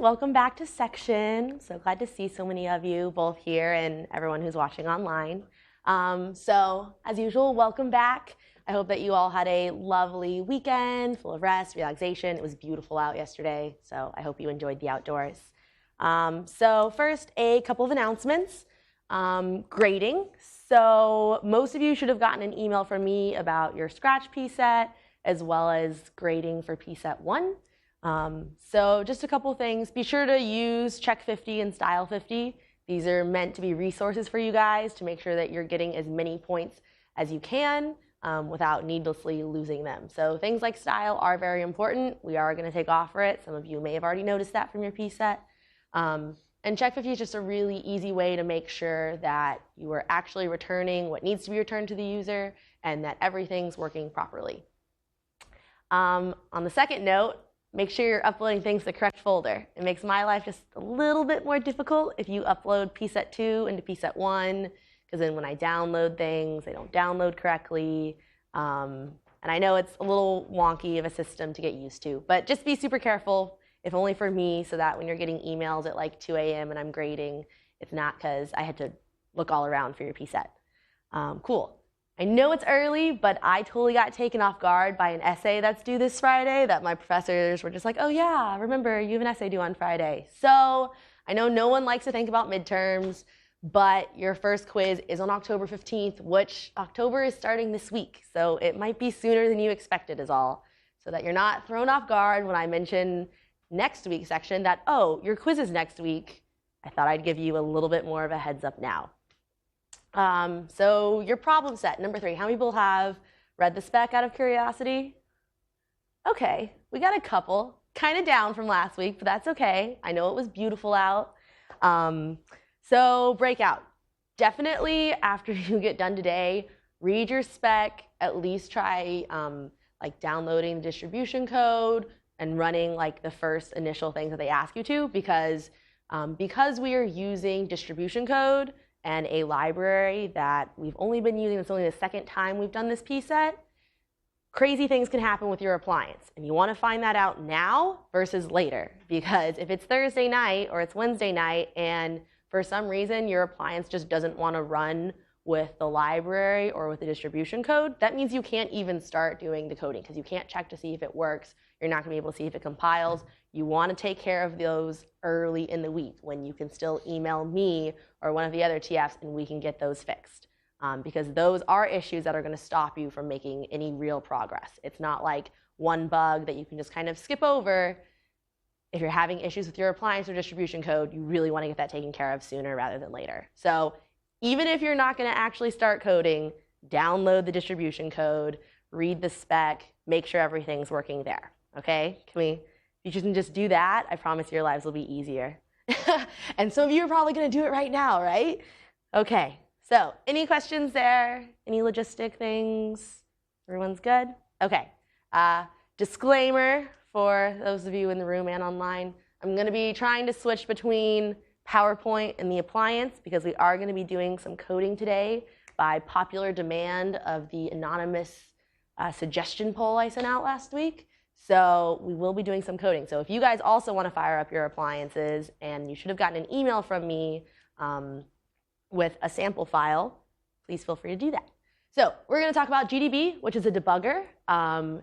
welcome back to Section. So glad to see so many of you both here and everyone who's watching online. So as usual, welcome back. I hope that you all had a lovely weekend full of rest, relaxation. It was beautiful out yesterday, so I hope you enjoyed the outdoors. So first, a couple of announcements. Grading. So most of you should have gotten an email from me about your Scratch PSET as well as grading for PSET 1. So just a couple things. Be sure to use Check 50 and Style 50. These are meant to be resources for you guys to make sure that you're getting as many points as you can without needlessly losing them. So things like style are very important. We are going to take off for it. Some of you may have already noticed that from your PSET. And Check 50 is just a really easy way to make sure that you are actually returning what needs to be returned to the user and that everything's working properly. On the second note, make sure you're uploading things to the correct folder. It makes my life just a little bit more difficult if you upload PSET 2 into PSET 1, because then when I download things, they don't download correctly. And I know it's a little wonky of a system to get used to, but just be super careful, if only for me, so that when you're getting emails at like 2 a.m. and I'm grading, it's not because I had to look all around for your PSET. Cool. I know it's early, but I totally got taken off guard by an essay that's due this Friday that my professors were just like, oh yeah, remember, you have an essay due on Friday. So I know no one likes to think about midterms, but your first quiz is on October 15th, which October is starting this week. So it might be sooner than you expected is all, so that you're not thrown off guard when I mention next week's section that, oh, your quiz is next week. I thought I'd give you a little bit more of a heads up now. So your problem set, number 3, how many people have read the spec out of curiosity? Okay, we got a couple, kind of down from last week, but that's okay. I know it was beautiful out. So breakout, definitely after you get done today, read your spec, at least try like downloading the distribution code and running like the first initial things that they ask you to, because we are using distribution code and a library that we've only been using, it's only the second time we've done this PSET, crazy things can happen with your appliance. And you want to find that out now versus later, because if it's Thursday night or it's Wednesday night and for some reason your appliance just doesn't want to run with the library or with the distribution code, that means you can't even start doing the coding because you can't check to see if it works. You're not going to be able to see if it compiles. You want to take care of those early in the week when you can still email me or one of the other TFs and we can get those fixed. Because those are issues that are going to stop you from making any real progress. It's not like one bug that you can just kind of skip over. If you're having issues with your appliance or distribution code, you really want to get that taken care of sooner rather than later. So even if you're not going to actually start coding, download the distribution code, read the spec, make sure everything's working there. Okay? If you can just do that, I promise your lives will be easier. And some of you are probably going to do it right now, right? Okay. So any questions there? Any logistic things? Everyone's good? Okay. Disclaimer for those of you in the room and online, I'm going to be trying to switch between PowerPoint and the appliance because we are going to be doing some coding today by popular demand of the anonymous suggestion poll I sent out last week. So we will be doing some coding. So if you guys also want to fire up your appliances, and you should have gotten an email from me with a sample file, please feel free to do that. So we're going to talk about GDB, which is a debugger.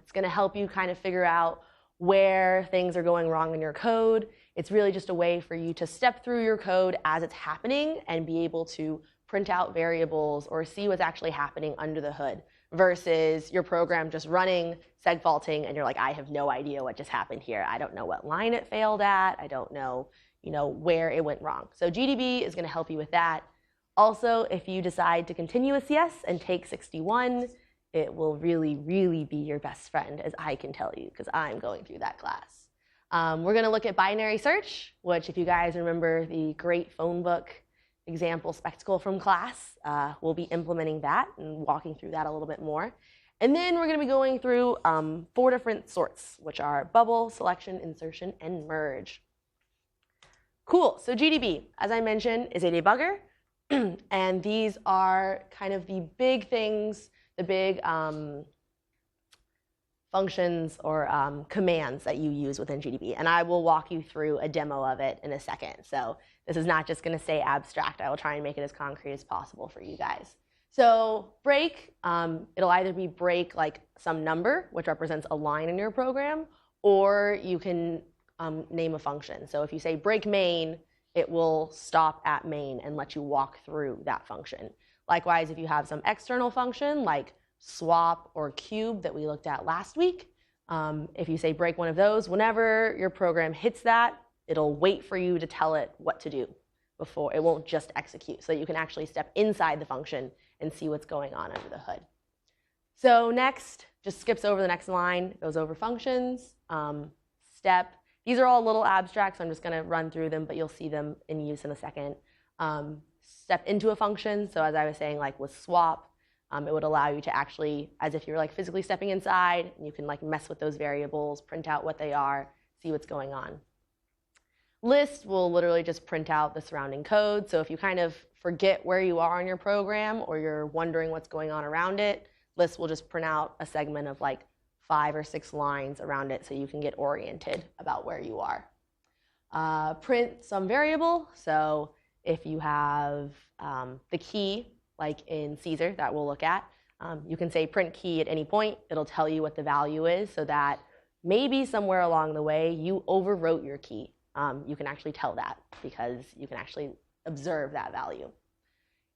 It's going to help you kind of figure out where things are going wrong in your code. It's really just a way for you to step through your code as it's happening and be able to print out variables or see what's actually happening under the hood versus your program just running, segfaulting, and you're like, I have no idea what just happened here. I don't know what line it failed at. I don't know, where it went wrong. So GDB is going to help you with that. Also, if you decide to continue with CS and take 61, it will really, really be your best friend, as I can tell you, because I'm going through that class. We're going to look at binary search, which if you guys remember the great phone book example spectacle from class, we'll be implementing that and walking through that a little bit more. And then we're going to be going through 4 different sorts, which are bubble, selection, insertion, and merge. Cool. So GDB, as I mentioned, is a debugger. And these are kind of the big things, the big functions or commands that you use within GDB. And I will walk you through a demo of it in a second. So this is not just going to stay abstract. I will try and make it as concrete as possible for you guys. So break, it'll either be break like some number, which represents a line in your program, or you can name a function. So if you say break main, it will stop at main and let you walk through that function. Likewise, if you have some external function like swap or cube that we looked at last week, if you say break one of those, whenever your program hits that, it'll wait for you to tell it what to do before. It won't just execute, so you can actually step inside the function and see what's going on under the hood. So next, just skips over the next line, goes over functions, step. These are all a little abstract, so I'm just going to run through them, but you'll see them in use in a second. Step into a function, so as I was saying, like with swap, it would allow you to actually, as if you're like physically stepping inside, and you can like mess with those variables, print out what they are, see what's going on. List will literally just print out the surrounding code. So if you kind of forget where you are in your program or you're wondering what's going on around it, list will just print out a segment of like 5 or 6 lines around it so you can get oriented about where you are. Print some variable. So if you have the key, like in Caesar that we'll look at, you can say print key at any point. It'll tell you what the value is so that maybe somewhere along the way you overwrote your key. You can actually tell that because you can actually observe that value.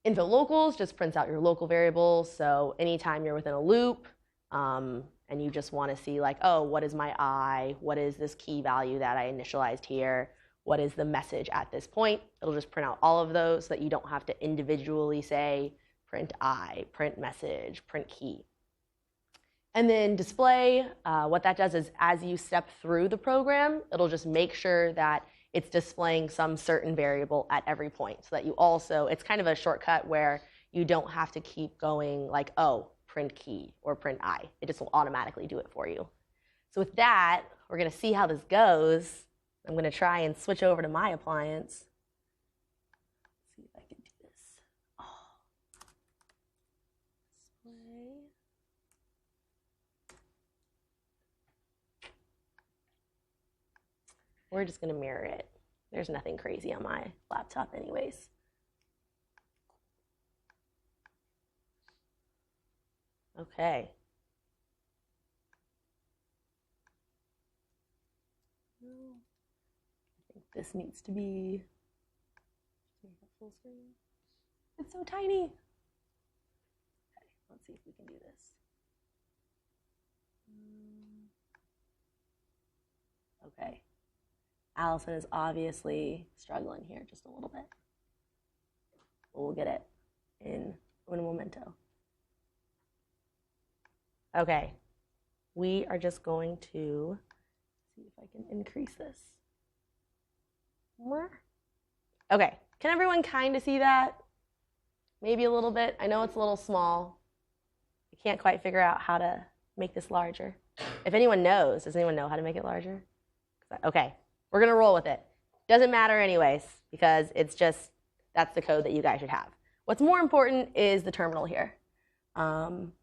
Info locals just prints out your local variables. So anytime you're within a loop and you just want to see like, oh, what is my I? What is this key value that I initialized here? What is the message at this point? It'll just print out all of those so that you don't have to individually say print I, print message, print key. And then display, what that does is as you step through the program, it'll just make sure that it's displaying some certain variable at every point so that you also, it's kind of a shortcut where you don't have to keep going like, oh, print key or print I. It just will automatically do it for you. So with that, we're going to see how this goes. I'm going to try and switch over to my appliance. Let's see if I can do this. Oh. Display. We're just going to mirror it. There's nothing crazy on my laptop anyways. Okay. I think this needs to be full screen. It's so tiny. Okay, let's see if we can do this. Okay. Allison is obviously struggling here just a little bit. We'll get it in un momento. Okay, we are just going to see if I can increase this more. Okay, can everyone kind of see that? Maybe a little bit. I know it's a little small. I can't quite figure out how to make this larger. If anyone knows, does anyone know how to make it larger? Okay. We're going to roll with it. Doesn't matter anyways, because it's just, that's the code that you guys should have. What's more important is the terminal here. And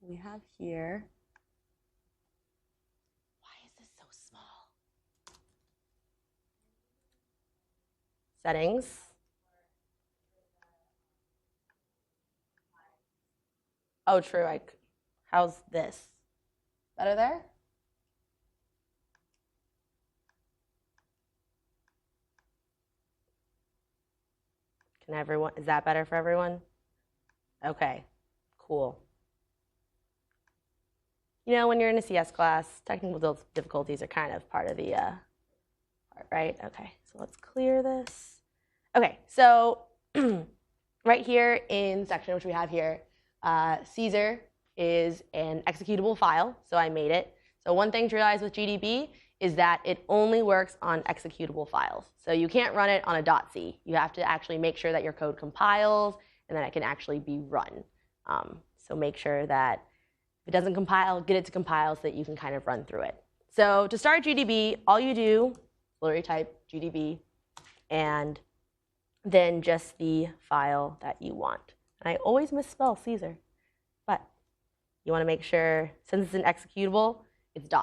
we have here, why is this so small? Settings. Oh, true. How's this? Better there? Can everyone, is that better for everyone? Okay, cool. You know, when you're in a CS class, technical difficulties are kind of part of the part, right? Okay, so let's clear this. Okay, so right here in section, which we have here, Caesar is an executable file, so I made it. So one thing to realize with GDB is that it only works on executable files. So you can't run it on a .c. You have to actually make sure that your code compiles and that it can actually be run. So make sure that if it doesn't compile, get it to compile so that you can kind of run through it. So to start GDB, all you do, literally type GDB and then just the file that you want. And I always misspell Caesar. But you want to make sure, since it's an executable, it's /.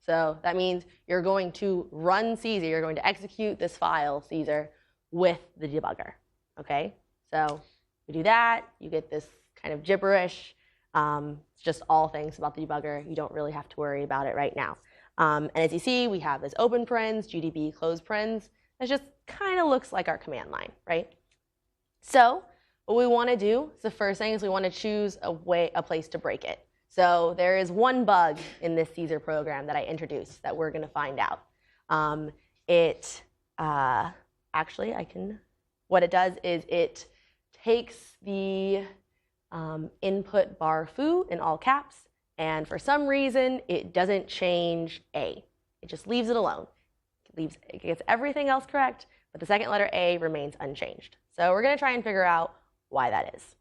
So that means you're going to run Caesar. You're going to execute this file, Caesar, with the debugger. OK? So we do that. You get this kind of gibberish. It's just all things about the debugger. You don't really have to worry about it right now. And as you see, we have this open parens, GDB, close parens. That just kind of looks like our command line, right? So what we want to do is the first thing is we want to choose a place to break it. So there is one bug in this Caesar program that I introduced that we're going to find out. What it does is it takes the input bar foo in all caps, and for some reason, it doesn't change A. It just leaves it alone. It gets everything else correct, but the second letter A remains unchanged. So we're going to try and figure out why that is.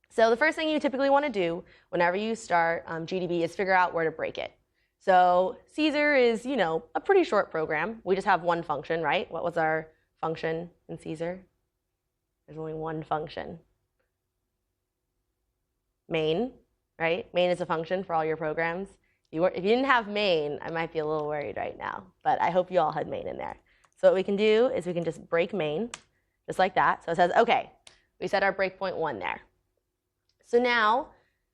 So the first thing you typically want to do whenever you start GDB is figure out where to break it. So Caesar is, a pretty short program. We just have one function, right? What was our function in Caesar? There's only one function. Main, right? Main is a function for all your programs. If you didn't have main, I might be a little worried right now, but I hope you all had main in there. So what we can do is we can just break main, just like that. So it says, OK, we set our breakpoint 1 there. So now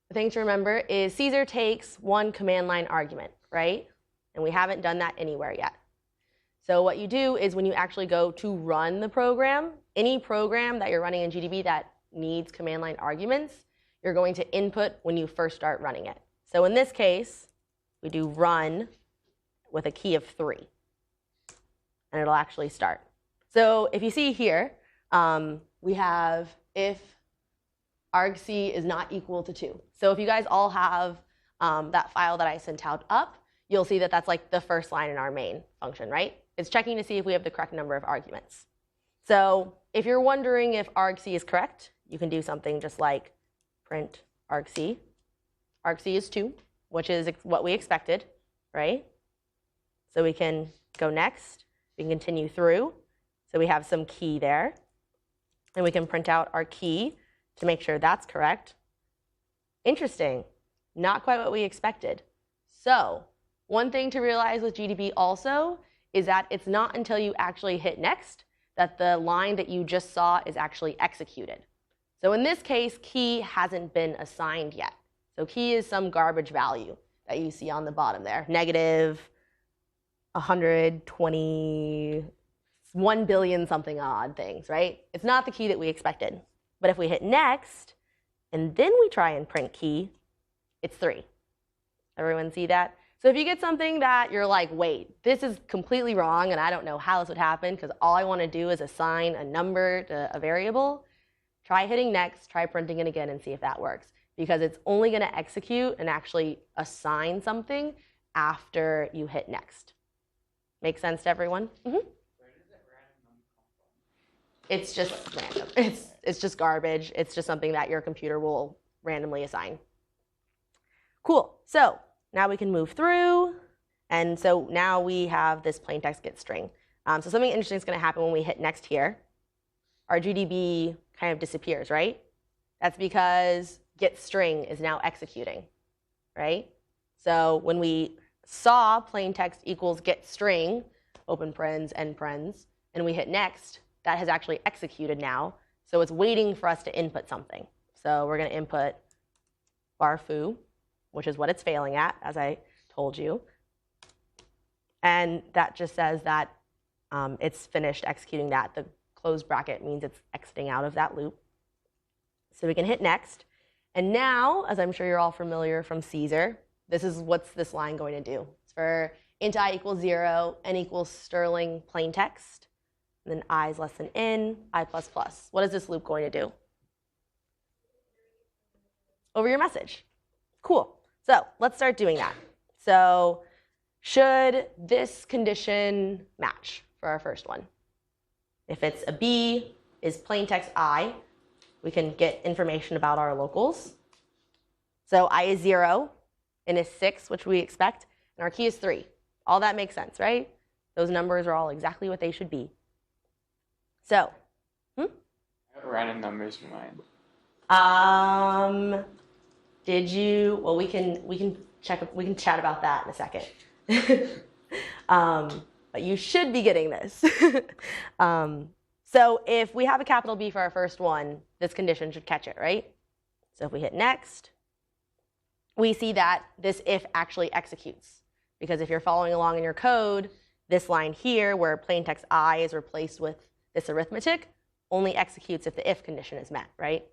the thing to remember is Caesar takes one command line argument, right? And we haven't done that anywhere yet. So what you do is when you actually go to run the program, any program that you're running in GDB that needs command line arguments, you're going to input when you first start running it. So in this case, we do run with a key of 3. And it'll actually start. So if you see here, we have if argc is not equal to 2. So if you guys all have that file that I sent out up, you'll see that that's like the first line in our main function, right? It's checking to see if we have the correct number of arguments. So if you're wondering if argc is correct, you can do something just like print argc. Argc is 2, which is what we expected, right? So we can go next. We can continue through. So we have some key there. And we can print out our key to make sure that's correct. Interesting. Not quite what we expected. So one thing to realize with GDB also is that it's not until you actually hit next that the line that you just saw is actually executed. So in this case, key hasn't been assigned yet. So key is some garbage value that you see on the bottom there, negative 120, 1 billion something odd things, right? It's not the key that we expected. But if we hit next, and then we try and print key, it's 3. Everyone see that? So if you get something that you're like, wait, this is completely wrong, and I don't know how this would happen because all I want to do is assign a number to a variable, try hitting next, try printing it again, and see if that works. Because it's only going to execute and actually assign something after you hit next. Make sense to everyone? Mm-hmm. Where does that random number come from? It's just random. It's just garbage. It's just something that your computer will randomly assign. Cool. So now we can move through. And so now we have this plain text get string. So something interesting is going to happen when we hit next here. Our GDB kind of disappears, right? That's because get string is now executing, right? So when we saw plain text equals get string, open parens, end parens, and we hit next, that has actually executed now. So it's waiting for us to input something. So we're going to input bar foo, which is what it's failing at, as I told you. And that just says that it's finished executing that. The closed bracket means it's exiting out of that loop. So we can hit next. And now, as I'm sure you're all familiar from Caesar, this is what's this line going to do. It's for int I equals 0, n equals sterling plain text, and then I is less than n, I plus plus. What is this loop going to do? Over your message. Cool. So let's start doing that. So should this condition match for our first one? If it's a B is plain text I, we can get information about our locals. So I is 0, n is 6, which we expect, and our key is 3. All that makes sense, right? Those numbers are all exactly what they should be. So, I got random numbers for mine. Did you? Well, we can chat about that in a second. But you should be getting this. So if we have a capital B for our first one, this condition should catch it, right? So if we hit next, we see that this if actually executes. Because if you're following along in your code, this line here, where plain text I is replaced with this arithmetic, only executes if the if condition is met, right?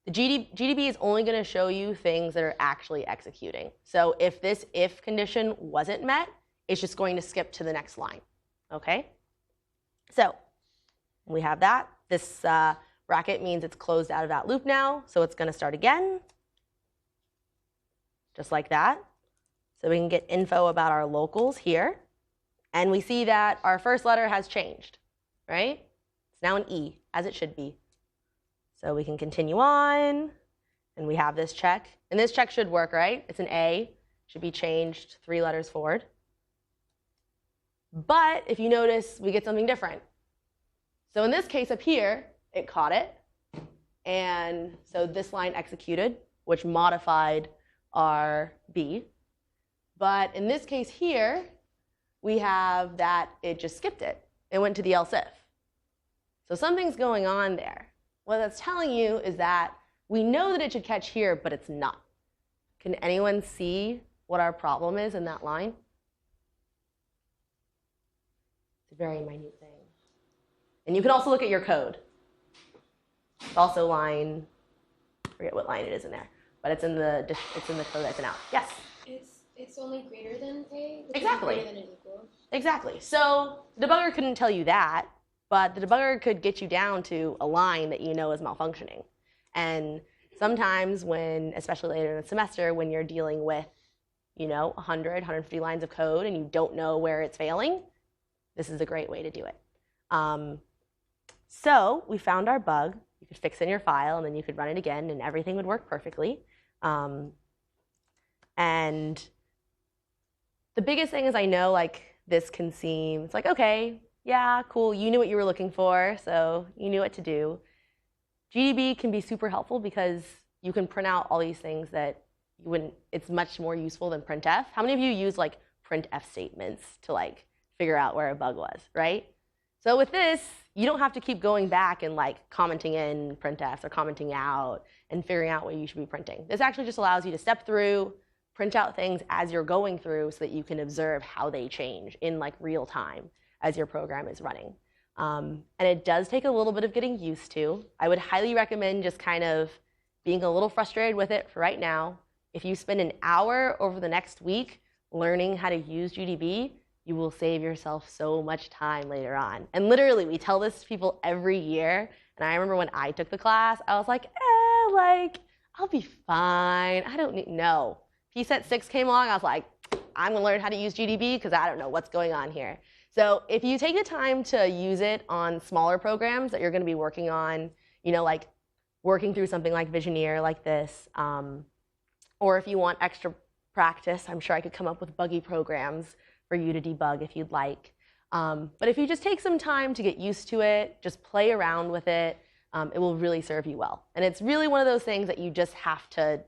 The GDB is only going to show you things that are actually executing. So if this if condition wasn't met, it's just going to skip to the next line, okay? So we have that. This bracket means it's closed out of that loop now, so it's going to start again, just like that. So we can get info about our locals here, and we see that our first letter has changed, right? It's now an E, as it should be. So we can continue on, and we have this check. And this check should work, right? It's an A, should be changed 3 letters forward. But if you notice, we get something different. So in this case up here, it caught it. And so this line executed, which modified our B. But in this case here, we have that it just skipped it. It went to the else if. So something's going on there. What that's telling you is that we know that it should catch here, but it's not. Can anyone see what our problem is in that line? It's a very minute thing. And you can also look at your code. It's also line, I forget what line it is in there, but it's in the code that's out. Yes? It's only greater than A, which Exactly. is greater than an equal. Exactly. So the debugger couldn't tell you that, but the debugger could get you down to a line that you know is malfunctioning. And sometimes when, especially later in the semester, when you're dealing with, 100, 150 lines of code and you don't know where it's failing, this is a great way to do it. So we found our bug. You could fix it in your file, and then you could run it again, and everything would work perfectly. And the biggest thing is I know, this can seem, it's like, okay, yeah, cool, you knew what you were looking for, so you knew what to do. GDB can be super helpful because you can print out all these things that you wouldn't, it's much more useful than printf. How many of you use printf statements to figure out where a bug was, right? So with this, you don't have to keep going back and commenting in printfs or commenting out and figuring out what you should be printing. This actually just allows you to step through, print out things as you're going through so that you can observe how they change in real time as your program is running. And it does take a little bit of getting used to. I would highly recommend just kind of being a little frustrated with it for right now. If you spend an hour over the next week learning how to use GDB, you will save yourself so much time later on. And literally, we tell this to people every year. And I remember when I took the class, I was like, I'll be fine. I don't need, no. PSET 6 came along, I was like, I'm gonna learn how to use GDB because I don't know what's going on here. So if you take the time to use it on smaller programs that you're gonna be working on, working through something like Visioneer like this, or if you want extra practice, I'm sure I could come up with buggy programs for you to debug if you'd like. But if you just take some time to get used to it, just play around with it, it will really serve you well. And it's really one of those things that you just have to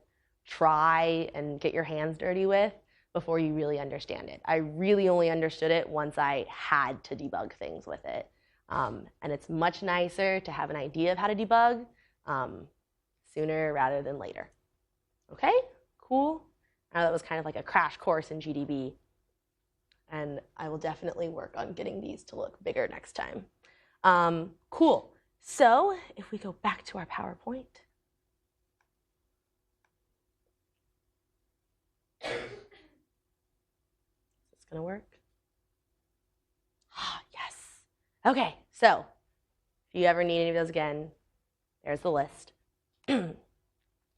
try and get your hands dirty with before you really understand it. I really only understood it once I had to debug things with it. And it's much nicer to have an idea of how to debug sooner rather than later. Okay, cool. I know that was kind of like a crash course in GDB. And I will definitely work on getting these to look bigger next time. Cool. So if we go back to our PowerPoint. Is this going to work? Ah, yes. Okay, so if you ever need any of those again, there's the list.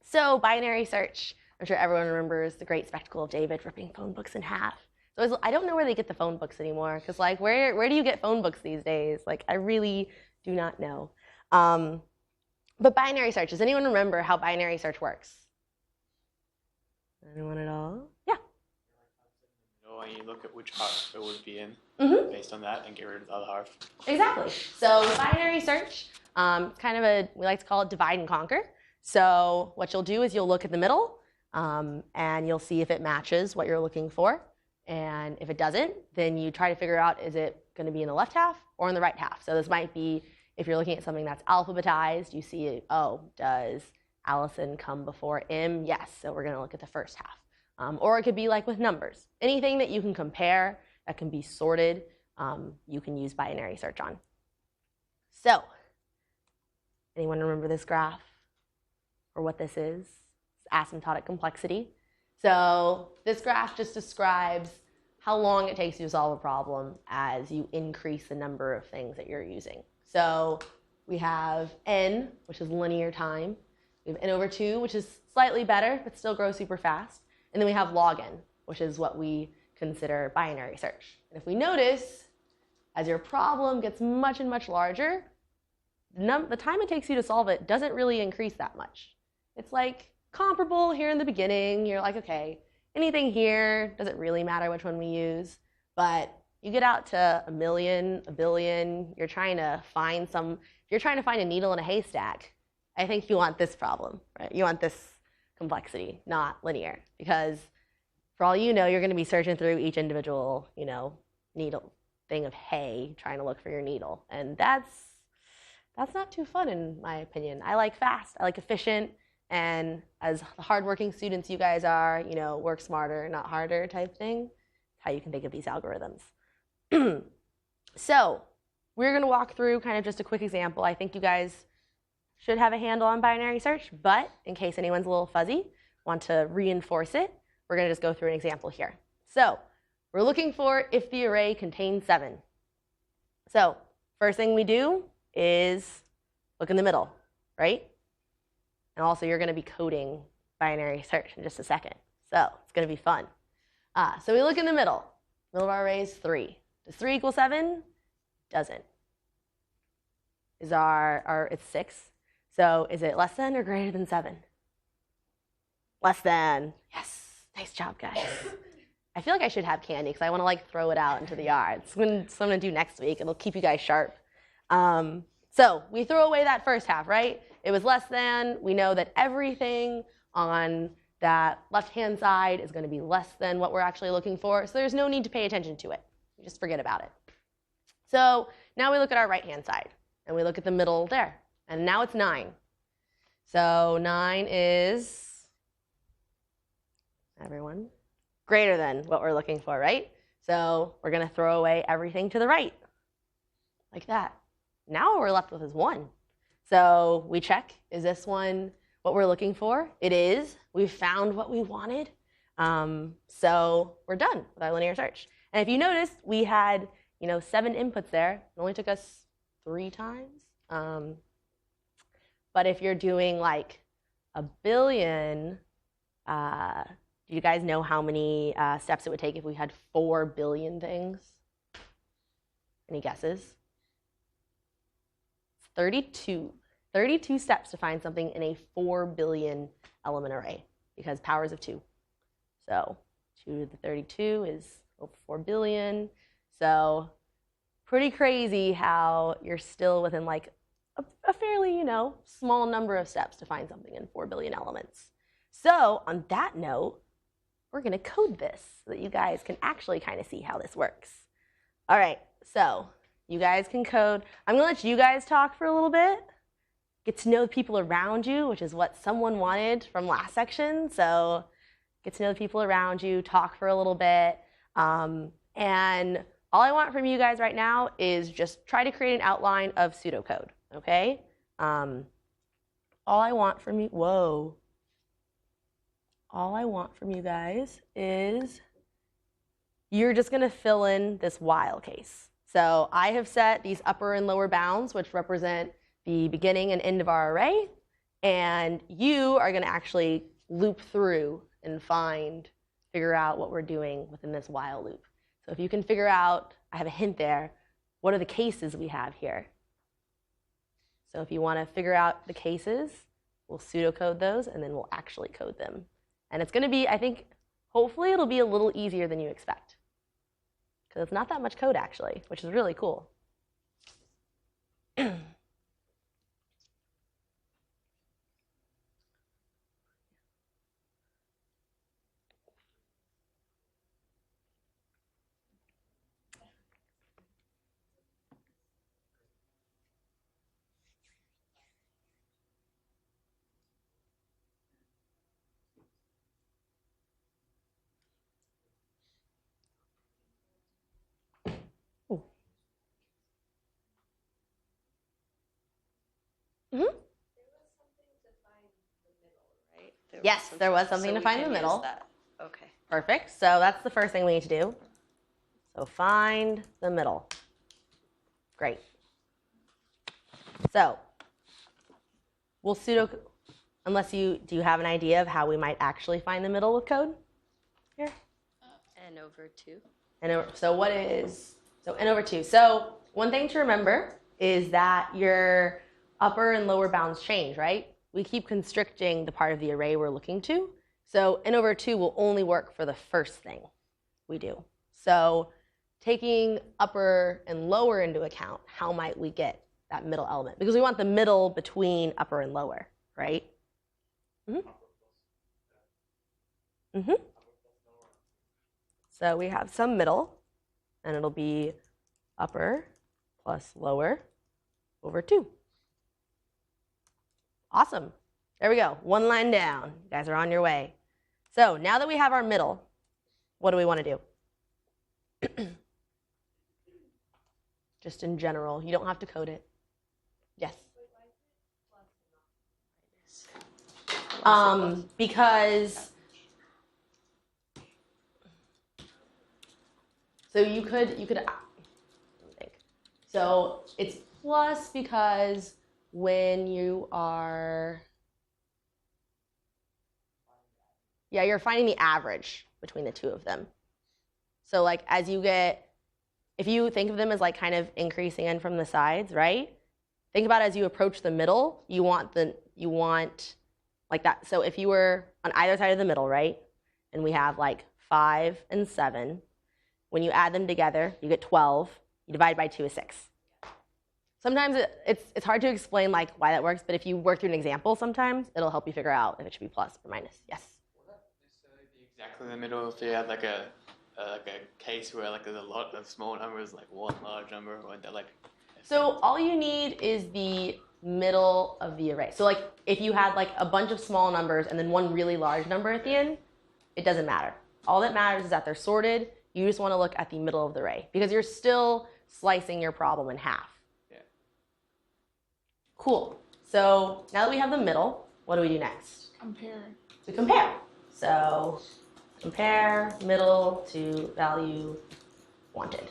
So binary search. I'm sure everyone remembers the great spectacle of David ripping phone books in half. So I don't know where they get the phone books anymore, because where do you get phone books these days? I really do not know. But binary search, does anyone remember how binary search works? Anyone at all? Yeah. And you look at which harf it would be in based on that and get rid of the other harf. Exactly. So binary search, we like to call it divide and conquer. So what you'll do is you'll look at the middle, and you'll see if it matches what you're looking for. And if it doesn't, then you try to figure out, is it going to be in the left half or in the right half? So this might be, if you're looking at something that's alphabetized, you see, oh, does Allison come before M? Yes, so we're going to look at the first half. Or it could be like with numbers. Anything that you can compare that can be sorted, you can use binary search on. So, anyone remember this graph or what this is? It's asymptotic complexity. So this graph just describes how long it takes you to solve a problem as you increase the number of things that you're using. So we have n, which is linear time. We have n over 2, which is slightly better, but still grows super fast. And then we have log n, which is what we consider binary search. And if we notice, as your problem gets much and much larger, the time it takes you to solve it doesn't really increase that much. It's like comparable here in the beginning. You're like, okay, anything here, doesn't really matter which one we use. But you get out to a million, a billion, you're trying to find if you're trying to find a needle in a haystack, I think you want this problem, right? You want this complexity, not linear. Because for all you know, you're going to be searching through each individual, needle thing of hay, trying to look for your needle. And that's not too fun in my opinion. I like fast, I like efficient. And as the hardworking students you guys are, work smarter, not harder type thing, that's how you can think of these algorithms. So we're going to walk through kind of just a quick example. I think you guys should have a handle on binary search, but in case anyone's a little fuzzy, want to reinforce it, we're going to just go through an example here. So we're looking for if the array contains 7. So first thing we do is look in the middle, right? And also, you're going to be coding binary search in just a second. So it's going to be fun. So we look in the middle. Middle of our array is 3. Does 3 equal 7? Doesn't. It's 6. So is it less than or greater than 7? Less than. Yes. Nice job, guys. I feel like I should have candy because I want to throw it out into the yard. It's what I'm going to do next week. It'll keep you guys sharp. So we throw away that first half, right? It was less than. We know that everything on that left-hand side is going to be less than what we're actually looking for. So there's no need to pay attention to it. You just forget about it. So now we look at our right-hand side, and we look at the middle there. And now it's 9. So 9 is, everyone, greater than what we're looking for, right? So we're going to throw away everything to the right, like that. Now what we're left with is 1. So we check, is this one what we're looking for? It is. We've found what we wanted. So we're done with our linear search. And if you notice, we had 7 inputs there. It only took us 3 times. But if you're doing like a billion, do you guys know how many steps it would take if we had 4 billion things? Any guesses? 32. 32 steps to find something in a 4 billion element array because powers of 2. So 2 to the 32 is over 4 billion. So pretty crazy how you're still within like a fairly, small number of steps to find something in 4 billion elements. So on that note, we're going to code this so that you guys can actually kind of see how this works. All right, so you guys can code. I'm going to let you guys talk for a little bit. Get to know the people around you, which is what someone wanted from last section. So get to know the people around you, talk for a little bit. And all I want from you guys right now is just try to create an outline of pseudocode, okay? All I want from you, all I want from you guys is you're just going to fill in this while case. So I have set these upper and lower bounds, which represent the beginning and end of our array. And you are going to actually loop through and figure out what we're doing within this while loop. So if you can figure out, I have a hint there, what are the cases we have here? So if you want to figure out the cases, we'll pseudocode those, and then we'll actually code them. And it's going to be, I think, hopefully it'll be a little easier than you expect. Because it's not that much code, actually, which is really cool. Yes, there was something to find in the middle. That. Okay. Perfect. So that's the first thing we need to do. So find the middle. Great. So we'll unless do you have an idea of how we might actually find the middle with code? Here. N over 2. So N over 2. So one thing to remember is that your upper and lower bounds change, right? We keep constricting the part of the array we're looking to. So N over 2 will only work for the first thing we do. So taking upper and lower into account, how might we get that middle element? Because we want the middle between upper and lower, right? So we have some middle, and it'll be upper plus lower over 2. Awesome. There we go. One line down. You guys are on your way. So now that we have our middle, what do we want to do? Just in general. You don't have to code it. Yes? Because so you could think. So it's plus because when you are you're finding the average between the two of them. So like as you get, if you think of them as like kind of increasing in from the sides, right? Think about as you approach the middle, you want like that. So if you were on either side of the middle, right? And we have like 5 and 7. When you add them together, you get 12. You divide by 2 is 6. Sometimes it's hard to explain like why that works, but if you work through an example sometimes, it'll help you figure out if it should be plus or minus. Yes? Will that necessarily be exactly in the middle if you had like a case where like there's a lot of small numbers, like one large number, or they're like... So all you need is the middle of the array. So like if you had like a bunch of small numbers and then one really large number at the end, it doesn't matter. All that matters is that they're sorted. You just want to look at the middle of the array because you're still slicing your problem in half. Yeah. Cool. So now that we have the middle, what do we do next? Compare. We compare. So compare middle to value wanted.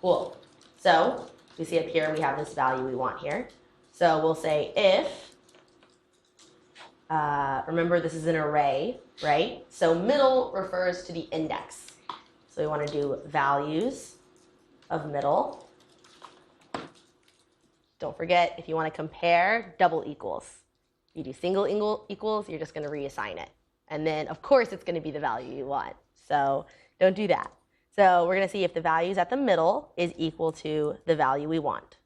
Cool. So we see up here we have this value we want here. So we'll say if, remember this is an array, right? So middle refers to the index. So we want to do values of middle. Don't forget, if you want to compare, double equals. If you do single equals, you're just going to reassign it. And then, of course, it's going to be the value you want. So don't do that. So we're going to see if the values at the middle is equal to the value we want.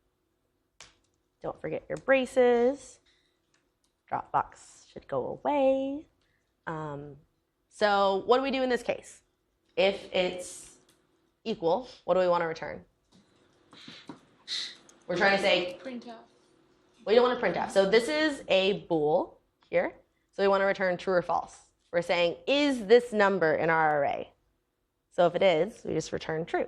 Don't forget your braces. Dropbox should go away. So what do we do in this case? If it's equal, what do we want to return? We're trying to say Printf. we don't want to print f. So this is a bool here. So we want to return true or false. We're saying, is this number in our array? So if it is, we just return true.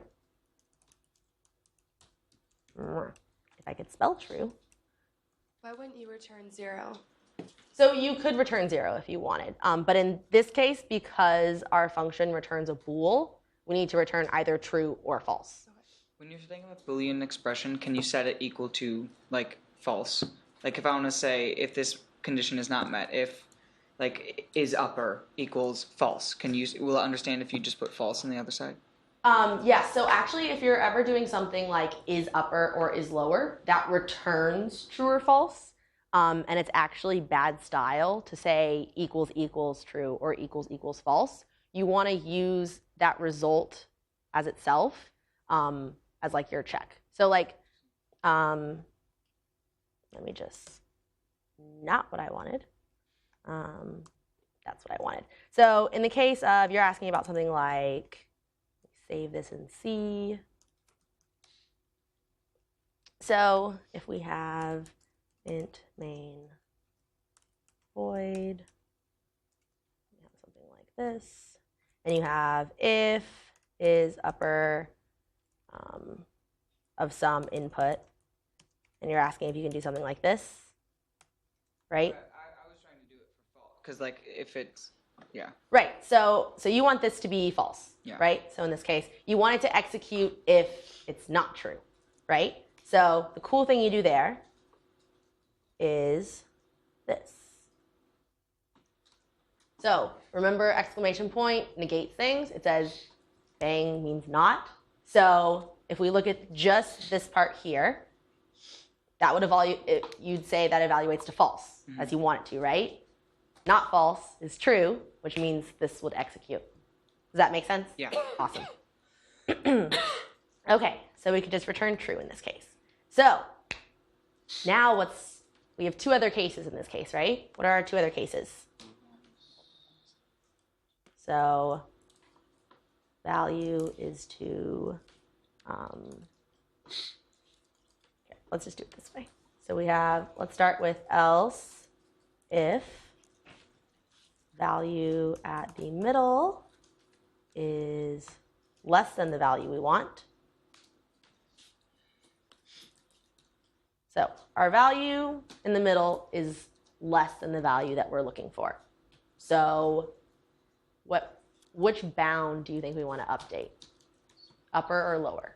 If I could spell true. Why wouldn't you return 0? So you could return 0 if you wanted. But in this case, because our function returns a bool, we need to return either true or false. When you're setting up a Boolean expression, can you set it equal to, like, false? Like, if I want to say if this condition is not met, if, like, is upper equals false, will it understand if you just put false on the other side? Yes, so actually if you're ever doing something like is upper or is lower, that returns true or false. And it's actually bad style to say equals equals true or equals equals false. You want to use that result as itself as like your check. So like, let me just, not what I wanted. That's what I wanted. So in the case of you're asking about something like, save this in C. So if we have int main void, you have something like this, and you have if is upper of some input, and you're asking if you can do something like this, right? I was trying to do it for false. Because like if it's, yeah. Right. So you want this to be false, Yeah. right? So in this case, you want it to execute if it's not true, right? So the cool thing you do there is this. So remember, exclamation point negates things. It says bang means not. So if we look at just this part here, that would you'd say that evaluates to false, as you want it to, right? Not false is true, which means this would execute. Does that make sense? Yeah. Awesome. Okay, so we could just return true in this case. So now we have two other cases in this case, right? What are our two other cases? So value is to, let's just do it this way. So we have, let's start with else if value at the middle is less than the value we want. So our value in the middle is less than the value that we're looking for. So which bound do you think we want to update? Upper or lower?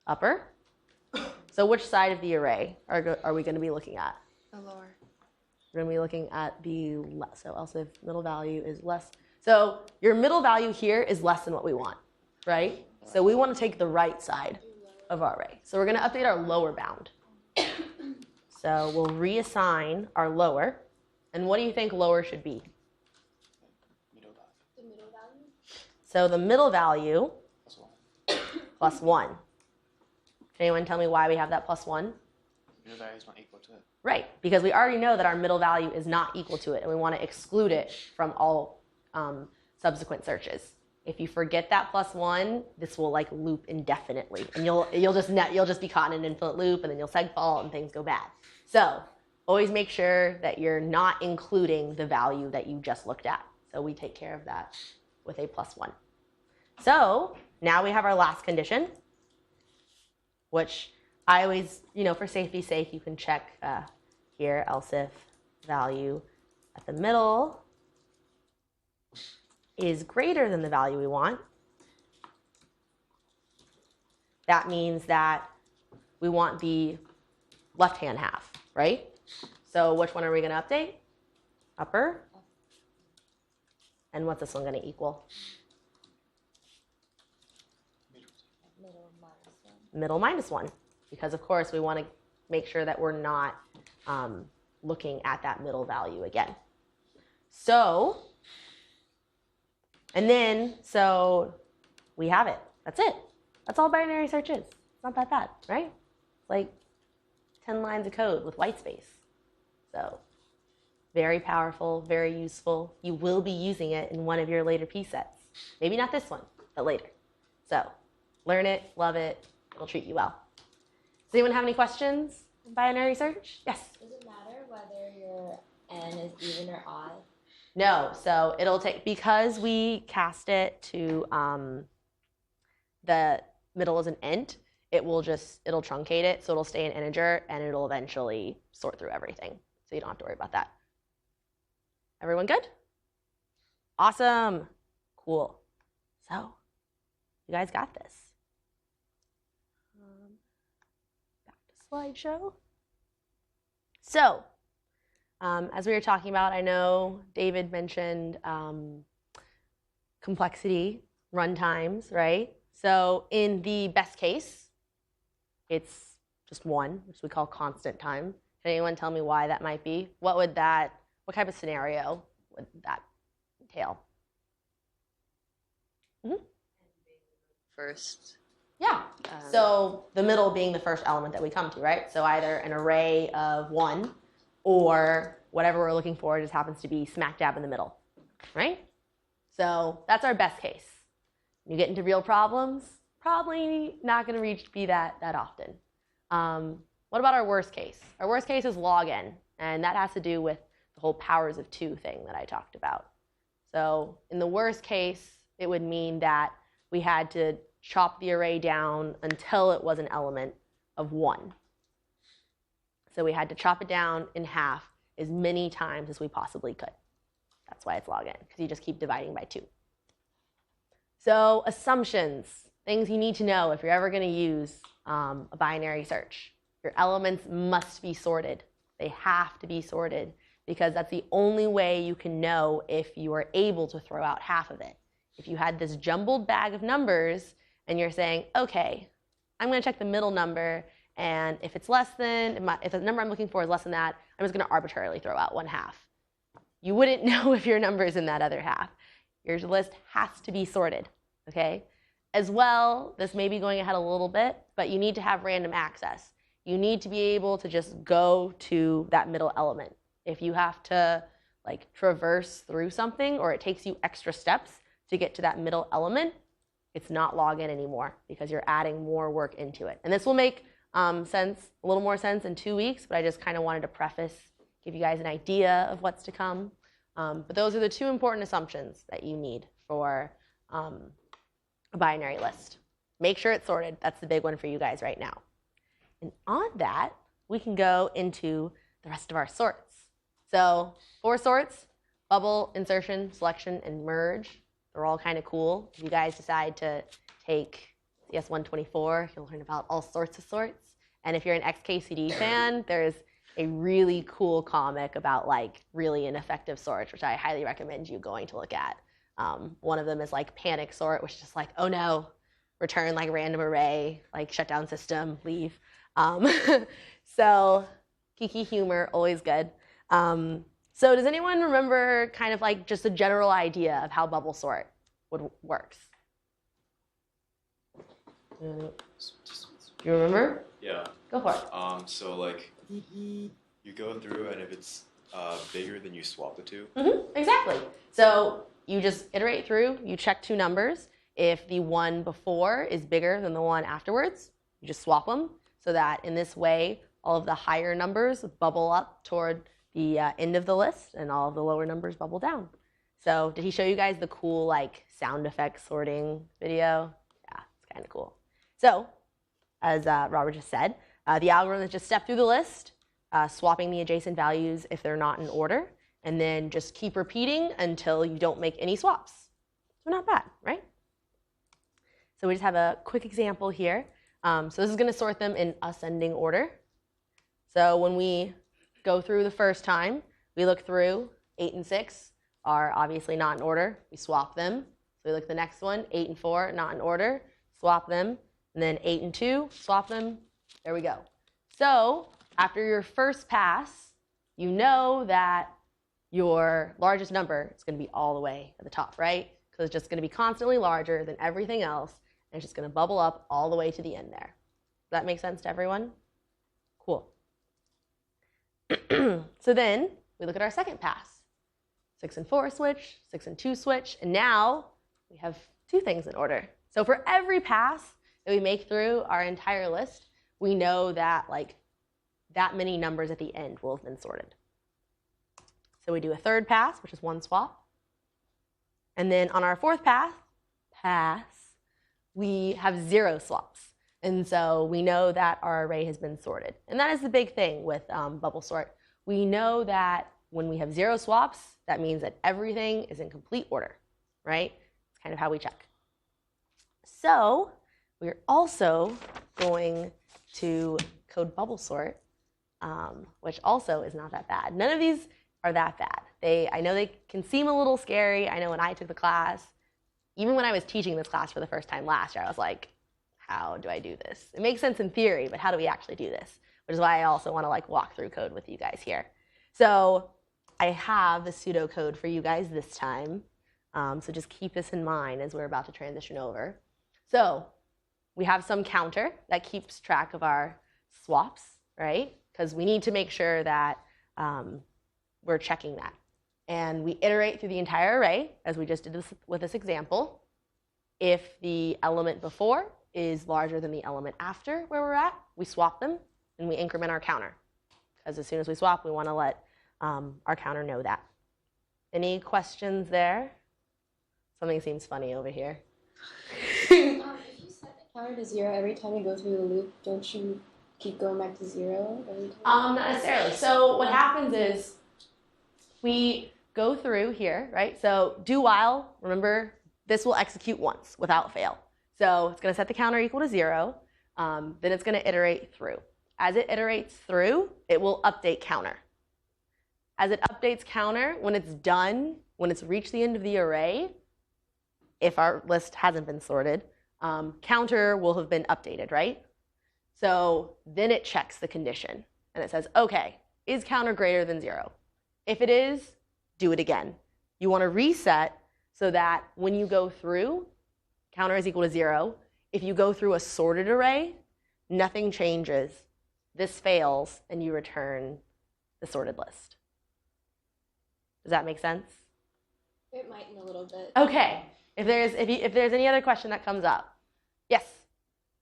Upper? So which side of the array are we going to be looking at? The lower. We're going to be looking at the less. So else if middle value is less. So your middle value here is less than what we want, right? So we want to take the right side of our array. So we're going to update our lower bound. So we'll reassign our lower. And what do you think lower should be? The middle value? So the middle value Plus 1. plus 1. Can anyone tell me why we have that plus 1? Middle value is not equal to it. Right, because we already know that our middle value is not equal to it, and we want to exclude it from all subsequent searches. If you forget that plus 1, this will like loop indefinitely, and you'll just be caught in an infinite loop, and then you'll segfault and things go bad. So always make sure that you're not including the value that you just looked at. So we take care of that with a plus 1. So now we have our last condition, which I always, for safety's sake, you can check here, else if value at the middle is greater than the value we want. That means that we want the left-hand half, right? So which one are we going to update? Upper. And what's this one going to equal? Middle minus 1. Because, of course, we want to make sure that we're not looking at that middle value again. So we have it. That's it. That's all binary search is. It's not that bad, right? It's like 10 lines of code with white space. So very powerful, very useful. You will be using it in one of your later P sets. Maybe not this one, but later. So learn it, love it. It'll treat you well. Does anyone have any questions on binary search? Yes? Does it matter whether your n is even or odd? No, so it'll take, because we cast it to the middle as an int, it'll truncate it, so it'll stay an integer, and it'll eventually sort through everything. So you don't have to worry about that. Everyone good? Awesome. Cool. So you guys got this. Back to slideshow. So as we were talking about, I know David mentioned complexity, runtimes, right? So in the best case, it's just 1, which we call constant time. Can anyone tell me why that might be? What type of scenario would that entail? First. Yeah. So the middle being the first element that we come to, right? So either an array of 1 or whatever we're looking for just happens to be smack dab in the middle, right? So that's our best case. You get into real problems, probably not going to be that often. What about our worst case? Our worst case is log n, and that has to do with the whole powers of 2 thing that I talked about. So in the worst case, it would mean that we had to chop the array down until it was an element of 1. So we had to chop it down in half as many times as we possibly could. That's why it's log n, because you just keep dividing by 2. So assumptions, things you need to know if you're ever going to use a binary search. Your elements must be sorted. They have to be sorted because that's the only way you can know if you are able to throw out half of it. If you had this jumbled bag of numbers and you're saying, okay, I'm going to check the middle number, and if it's less than, if the number I'm looking for is less than that, I'm just going to arbitrarily throw out 1/2. You wouldn't know if your number is in that other half. Your list has to be sorted, okay? As well, this may be going ahead a little bit, but you need to have random access. You need to be able to just go to that middle element. If you have to like traverse through something or it takes you extra steps to get to that middle element, it's not log n anymore because you're adding more work into it. And this will make sense, a little more sense in 2 weeks, but I just kind of wanted to preface, give you guys an idea of what's to come. But those are the 2 important assumptions that you need for a binary list. Make sure it's sorted. That's the big one for you guys right now. And on that, we can go into the rest of our sorts. So 4 sorts: bubble, insertion, selection, and merge. They're all kind of cool. If you guys decide to take CS 124, you'll learn about all sorts of sorts. And if you're an XKCD fan, there's a really cool comic about like really ineffective sorts, which I highly recommend you going to look at. One of them is like panic sort, which is just like, oh no, return like random array, like shutdown system, leave. So geeky humor, always good. So does anyone remember kind of like just a general idea of how bubble sort works? You remember? Yeah. Go for it. So like you go through, and if it's bigger, then you swap the 2. Exactly. So you just iterate through, you check 2 numbers. If the one before is bigger than the one afterwards, you just swap them so that in this way, all of the higher numbers bubble up toward the end of the list and all of the lower numbers bubble down. So did he show you guys the cool like sound effects sorting video? Yeah, it's kind of cool. So as Robert just said, the algorithm is just step through the list, swapping the adjacent values if they're not in order, and then just keep repeating until you don't make any swaps. So not bad, right? So we just have a quick example here. So this is going to sort them in ascending order. So when we go through the first time, we look through 8 and 6 are obviously not in order. We swap them. So we look at the next one, 8 and 4, not in order. Swap them. And then 8 and 2, swap them. There we go. So after your first pass, you know that your largest number is going to be all the way at the top, right? Because it's just going to be constantly larger than everything else, and it's just going to bubble up all the way to the end there. Does that make sense to everyone? Cool. So then we look at our second pass. 6 and 4 switch, 6 and 2 switch, and now we have 2 things in order. So for every pass that we make through our entire list, we know that like that many numbers at the end will have been sorted. So we do a third pass, which is 1 swap. And then on our fourth pass, we have 0 swaps. And so we know that our array has been sorted. And that is the big thing with bubble sort. We know that when we have 0 swaps, that means that everything is in complete order, right? It's kind of how we check. So we're also going to code bubble sort, which also is not that bad. None of these are that bad. I know they can seem a little scary. I know when I took the class, even when I was teaching this class for the first time last year, I was like, how do I do this? It makes sense in theory, but how do we actually do this? Which is why I also want to like walk through code with you guys here. So I have the pseudocode for you guys this time. So just keep this in mind as we're about to transition over. So we have some counter that keeps track of our swaps, right? Because we need to make sure that we're checking that. And we iterate through the entire array, as we just did this with this example. If the element before is larger than the element after where we're at, we swap them and we increment our counter. Because as soon as we swap, we want to let our counter know that. Any questions there? Something seems funny over here. If you set the counter to 0 every time you go through the loop, don't you keep going back to 0 every time? Not necessarily. So what happens is we go through here, right? So do while, remember, this will execute once without fail. So it's going to set the counter equal to 0. Then it's going to iterate through. As it iterates through, it will update counter. As it updates counter, when it's done, when it's reached the end of the array, if our list hasn't been sorted, counter will have been updated, right? So then it checks the condition. And it says, OK, is counter greater than 0? If it is, do it again. You want to reset so that when you go through, counter is equal to 0. If you go through a sorted array, nothing changes. This fails, and you return the sorted list. Does that make sense? It might in a little bit. OK. If there's any other question that comes up. Yes?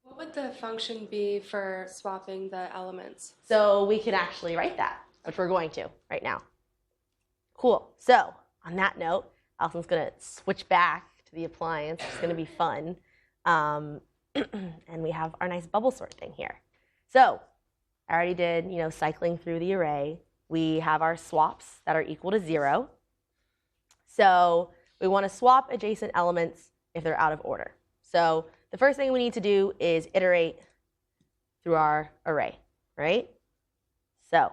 What would the function be for swapping the elements? So we can actually write that, which we're going to right now. Cool. So on that note, Allison's going to switch back to the appliance. It's going to be fun. And we have our nice bubble sort thing here. So I already did, cycling through the array. We have our swaps that are equal to 0. So we want to swap adjacent elements if they're out of order. So the first thing we need to do is iterate through our array, right? So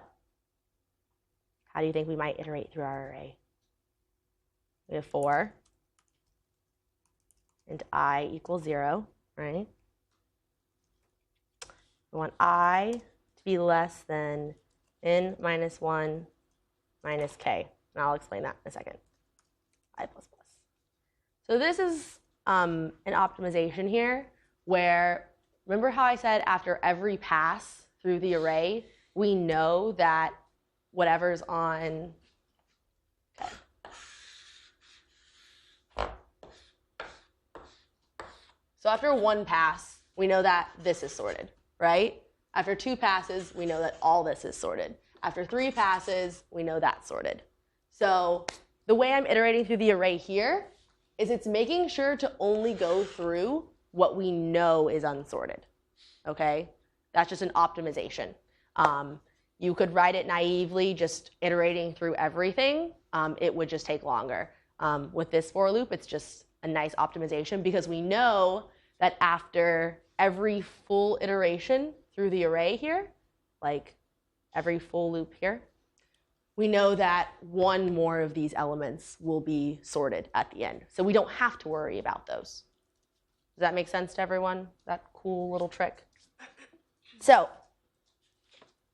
how do you think we might iterate through our array? We have 4 and I equals 0, right? We want I to be less than n minus 1 minus k. And I'll explain that in a second. I plus plus. So this is an optimization here where, remember how I said after every pass through the array, we know that whatever's on, okay. So after one pass, we know that this is sorted, right? After 2 passes, we know that all this is sorted. After 3 passes, we know that's sorted. So the way I'm iterating through the array here is it's making sure to only go through what we know is unsorted, okay? That's just an optimization. You could write it naively, just iterating through everything. It would just take longer. With this for loop, it's just a nice optimization because we know that after every full iteration through the array here, like every full loop here, we know that one more of these elements will be sorted at the end. So we don't have to worry about those. Does that make sense to everyone? That cool little trick? So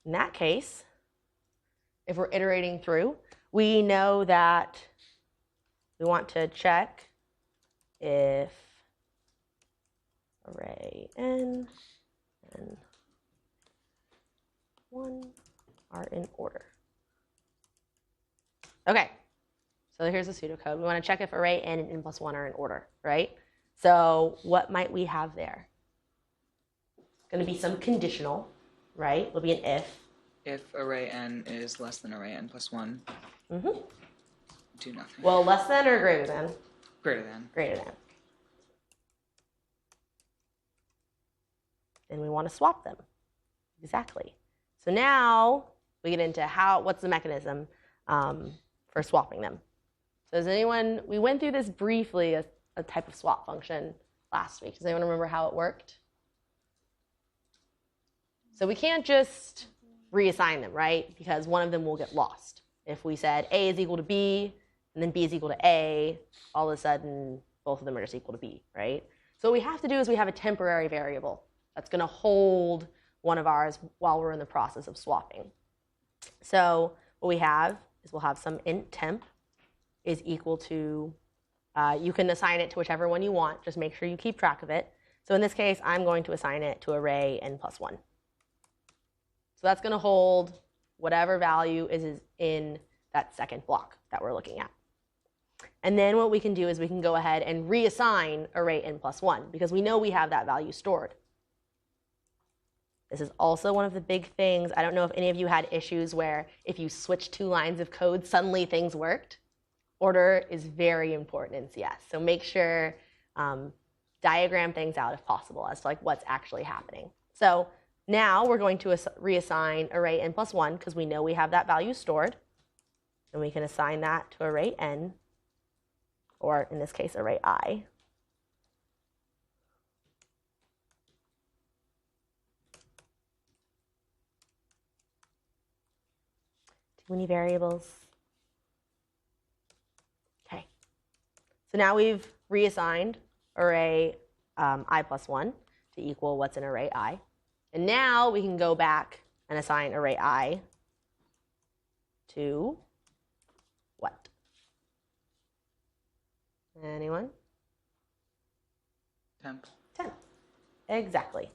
in that case, if we're iterating through, we know that we want to check if array n and 1 are in order. Okay, so here's the pseudocode. We want to check if array n and n plus 1 are in order, right? So what might we have there? It's going to be some conditional, right? It'll be an if. If array n is less than array n plus 1, do nothing. Well, less than or greater than? Greater than. Greater than. And we want to swap them. Exactly. So now we get into what's the mechanism for swapping them. So does anyone, we went through this briefly, a type of swap function last week. Does anyone remember how it worked? So we can't just reassign them, right? Because one of them will get lost. If we said A is equal to B, and then B is equal to A, all of a sudden, both of them are just equal to B, right? So what we have to do is we have a temporary variable that's going to hold one of ours while we're in the process of swapping. So what we have is we'll have some int temp is equal to, you can assign it to whichever one you want. Just make sure you keep track of it. So in this case, I'm going to assign it to array n plus 1. So that's going to hold whatever value is in that second block that we're looking at. And then what we can do is we can go ahead and reassign array n plus 1 because we know we have that value stored. This is also one of the big things. I don't know if any of you had issues where if you switch 2 lines of code, suddenly things worked. Order is very important in CS. So make sure diagram things out if possible as to like what's actually happening. So now we're going to reassign array n plus 1 because we know we have that value stored. And we can assign that to array n, or in this case, array I. Too many variables. Okay. So now we've reassigned array I plus 1 to equal what's in array I. And now we can go back and assign array I to what? Anyone? Temp. 10. Exactly.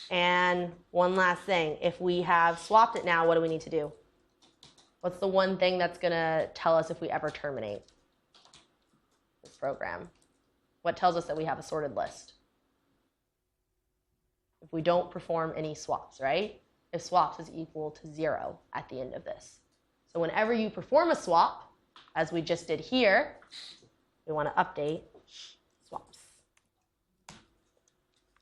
And one last thing, if we have swapped it now, what do we need to do? What's the one thing that's going to tell us if we ever terminate this program? What tells us that we have a sorted list? If we don't perform any swaps, right? If swaps is equal to 0 at the end of this. So whenever you perform a swap, as we just did here, we want to update swaps.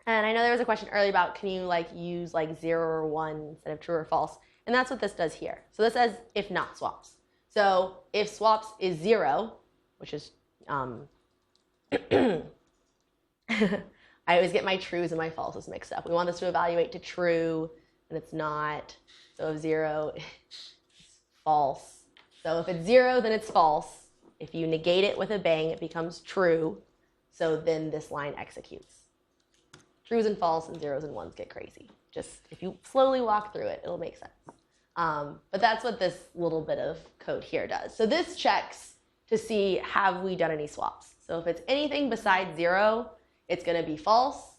And I know there was a question earlier about can you like use like 0 or 1 instead of true or false? And that's what this does here. So this says if not swaps. So if swaps is 0, which is I always get my trues and my falses mixed up. We want this to evaluate to true, and it's not. So if 0 is false. So if it's 0, then it's false. If you negate it with a bang, it becomes true. So then this line executes. Trues and false and zeros and ones get crazy. Just if you slowly walk through it, it'll make sense. But that's what this little bit of code here does. So this checks to see have we done any swaps. So if it's anything besides 0, it's going to be false,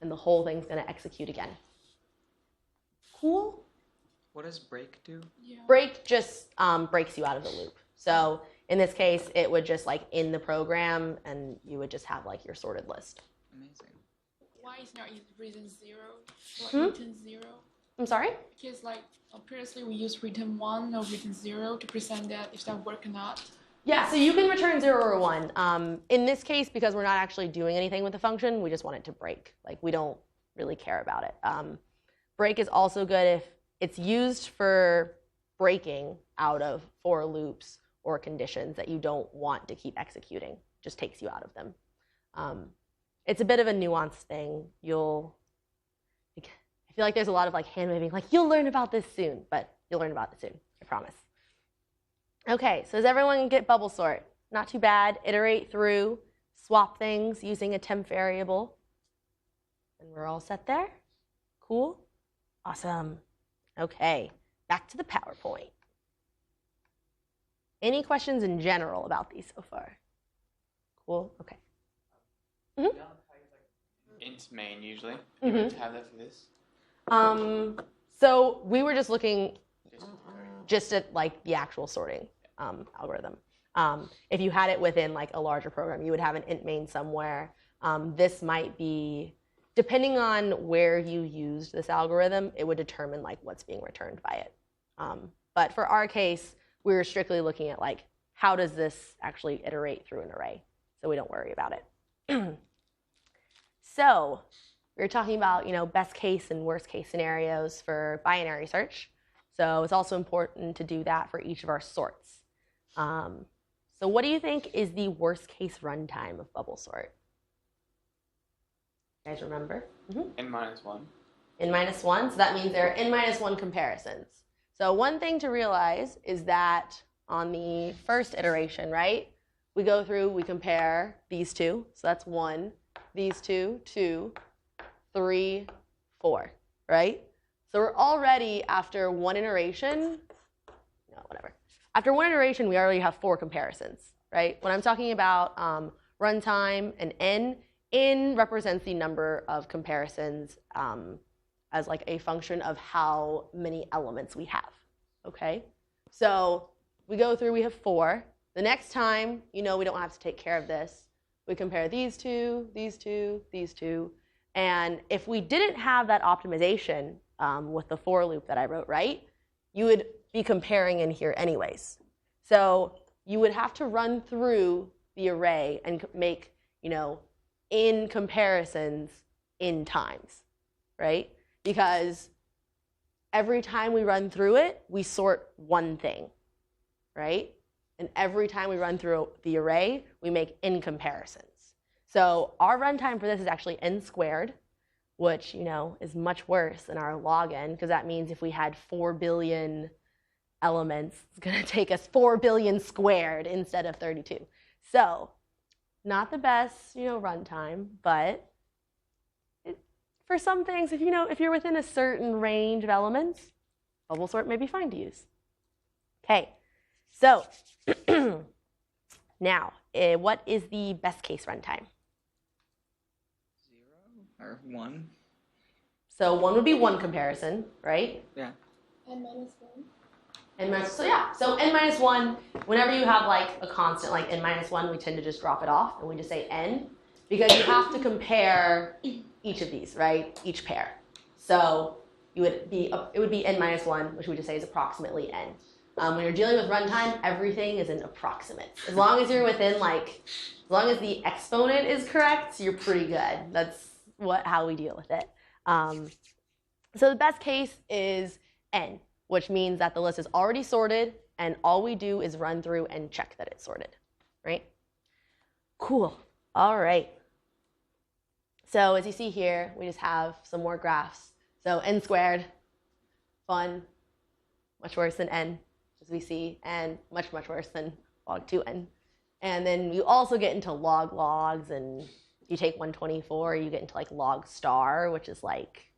and the whole thing's going to execute again. Cool? What does break do? Yeah. Break just breaks you out of the loop. So in this case, it would just like end the program, and you would just have like your sorted list. Amazing. Why is not written 0? Or written 0? I'm sorry? Because like previously we used written 1 or written 0 to present that if that work or not. Yeah, so you can return 0 or 1. In this case, because we're not actually doing anything with the function, we just want it to break. Like, we don't really care about it. Break is also good if it's used for breaking out of for loops or conditions that you don't want to keep executing. Just takes you out of them. It's a bit of a nuanced thing. I feel like there's a lot of like hand waving, like you'll learn about this soon, but you'll learn about it soon, I promise. Okay, so does everyone get bubble sort? Not too bad. Iterate through, swap things using a temp variable. And we're all set there? Cool? Awesome. Okay, back to the PowerPoint. Any questions in general about these so far? Cool, okay. Int main usually. You would have that for this. So we were just looking just at like the actual sorting algorithm. If you had it within like a larger program, you would have an int main somewhere. This might be, depending on where you used this algorithm, it would determine like what's being returned by it. But for our case, we were strictly looking at like how does this actually iterate through an array, so we don't worry about it. So we were talking about best case and worst case scenarios for binary search. So it's also important to do that for each of our sorts. So what do you think is the worst case runtime of bubble sort? You guys remember? N-1. N-1, so that means there are N-1 comparisons. So one thing to realize is that on the first iteration, right, we go through, we compare these two. So that's 1, these two, 2, 3, 4, right? So we're already, after one iteration, After one iteration, we already have 4 comparisons, right? When I'm talking about runtime and n represents the number of comparisons as like a function of how many elements we have, okay? So we go through, we have 4. The next time, we don't have to take care of this. We compare these two, these two, these two. And if we didn't have that optimization with the for loop that I wrote, right, you would be comparing in here anyways. So you would have to run through the array and make, in comparisons in times, right? Because every time we run through it, we sort one thing. right? And every time we run through the array, we make n comparisons. So our runtime for this is actually n squared, which, you know, is much worse than our log n, because that means if we had 4 billion elements, it's going to take us 4 billion squared instead of 32. So not the best, you know, runtime, but for some things, if you're within a certain range of elements, bubble sort may be fine to use. Okay, so now, what is the best case runtime? 0 or 1. So 1 would be one comparison, right? Yeah. N minus 1. N minus, so yeah, so n minus 1, whenever you have like a constant like n minus 1, we tend to just drop it off and we just say n, because you have to compare each of these, right? Each pair. So it would be n minus 1, which we just say is approximately n. When you're dealing with runtime, everything is an approximate. As long as you're within as long as the exponent is correct, you're pretty good. That's how we deal with it. So the best case is n, which means that the list is already sorted, and all we do is run through and check that it's sorted, right? Cool. All right. So as you see here, we just have some more graphs. So n squared, fun, much worse than n, as we see, and much, much worse than log 2n. And then you also get into logs, and if you take 124, you get into like log star, which is like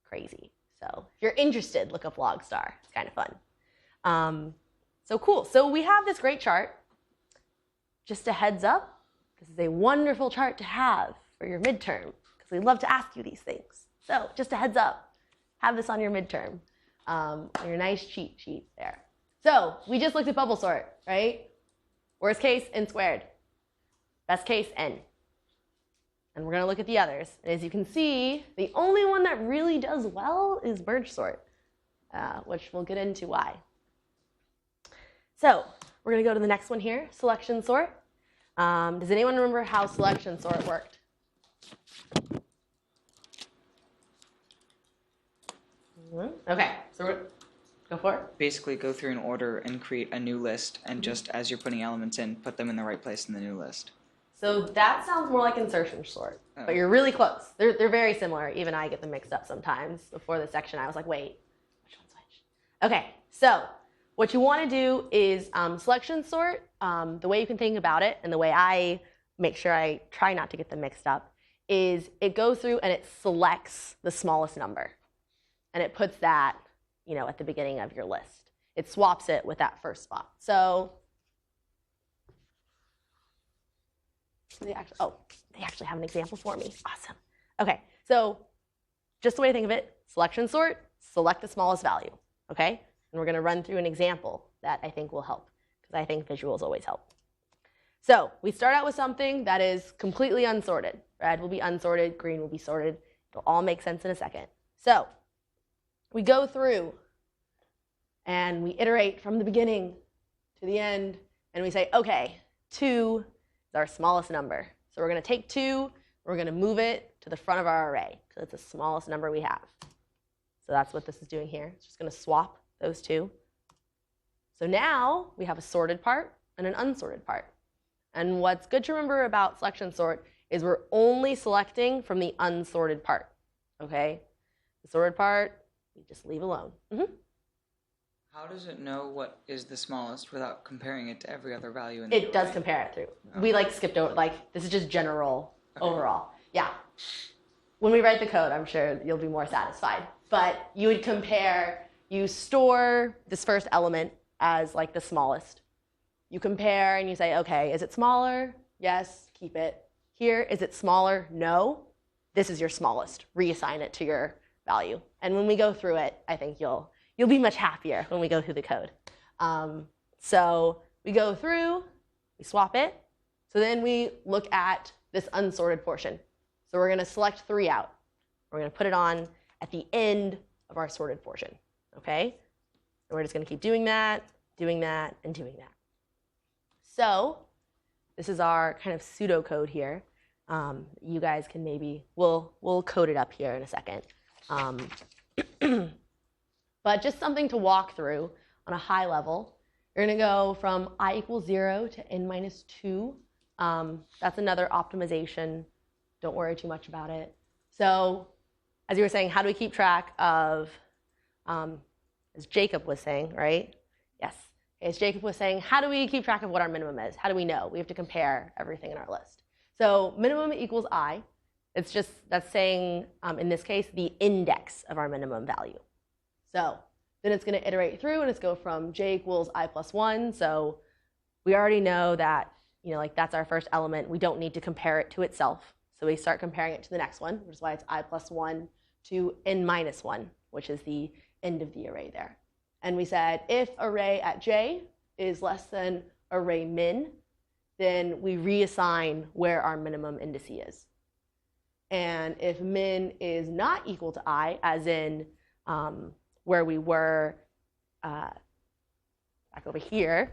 crazy. So if you're interested, look up log star. It's kind of fun. So cool. So we have this great chart. Just a heads up, this is a wonderful chart to have for your midterm, because we love to ask you these things. So just a heads up, have this on your midterm, on your nice cheat sheet there. So we just looked at bubble sort, right? Worst case, n squared. Best case, n. And we're going to look at the others. And as you can see, the only one that really does well is merge sort, which we'll get into why. So we're going to go to the next one here, selection sort. Does anyone remember how selection sort worked? Okay, so go for it. Basically, go through an order and create a new list, and just as you're putting elements in, put them in the right place in the new list. So that sounds more like insertion sort, Oh. but you're really close. They're very similar. Even I get them mixed up sometimes. Before this section, I was like, wait, which one's which? Okay, so what you want to do is selection sort. The way you can think about it, and the way I make sure I try not to get them mixed up, is it goes through and it selects the smallest number. And it puts that, you know, at the beginning of your list. It swaps it with that first spot. So they actually have an example for me. Awesome. Okay, so just the way to think of it, selection sort, select the smallest value, okay? And we're going to run through an example that I think will help, because I think visuals always help. So we start out with something that is completely unsorted. Red will be unsorted, green will be sorted. It'll all make sense in a second. So we go through and we iterate from the beginning to the end, and we say, okay, 2 is our smallest number. So we're going to take 2, we're going to move it to the front of our array, because it's the smallest number we have. So that's what this is doing here. It's just going to swap those two. So now we have a sorted part and an unsorted part. And what's good to remember about selection sort is we're only selecting from the unsorted part, okay? The sorted part, we just leave alone. How does it know what is the smallest without comparing it to every other value in the It does array? compare it through. Oh. We skipped over, this is just general overall. Yeah. When we write the code, I'm sure you'll be more satisfied. But you would compare, you store this first element as the smallest. You compare and you say, okay, is it smaller? Yes, keep it. Here, is it smaller? No. This is your smallest. Reassign it to your value. And when we go through it, I think you'll be much happier when we go through the code. So we go through, we swap it. So then we look at this unsorted portion. So we're going to select 3 out. We're going to put it on at the end of our sorted portion. Okay? And we're just going to keep doing that, and doing that. So this is our kind of pseudocode here. You guys can we'll code it up here in a second. But just something to walk through on a high level. You're going to go from I equals 0 to n minus 2. That's another optimization. Don't worry too much about it. So as you were saying, how do we keep track of, as Jacob was saying, right? Yes. As Jacob was saying, how do we keep track of what our minimum is? How do we know? We have to compare everything in our list. So minimum equals I. It's just, that's saying, in this case, the index of our minimum value. So then it's going to iterate through, and it's go from j equals I plus 1. So we already know that, like that's our first element. We don't need to compare it to itself. So we start comparing it to the next one, which is why it's I plus 1 to n minus 1, which is the end of the array there. And we said if array at j is less than array min, then we reassign where our minimum indice is. And if min is not equal to I, as in where we were back over here,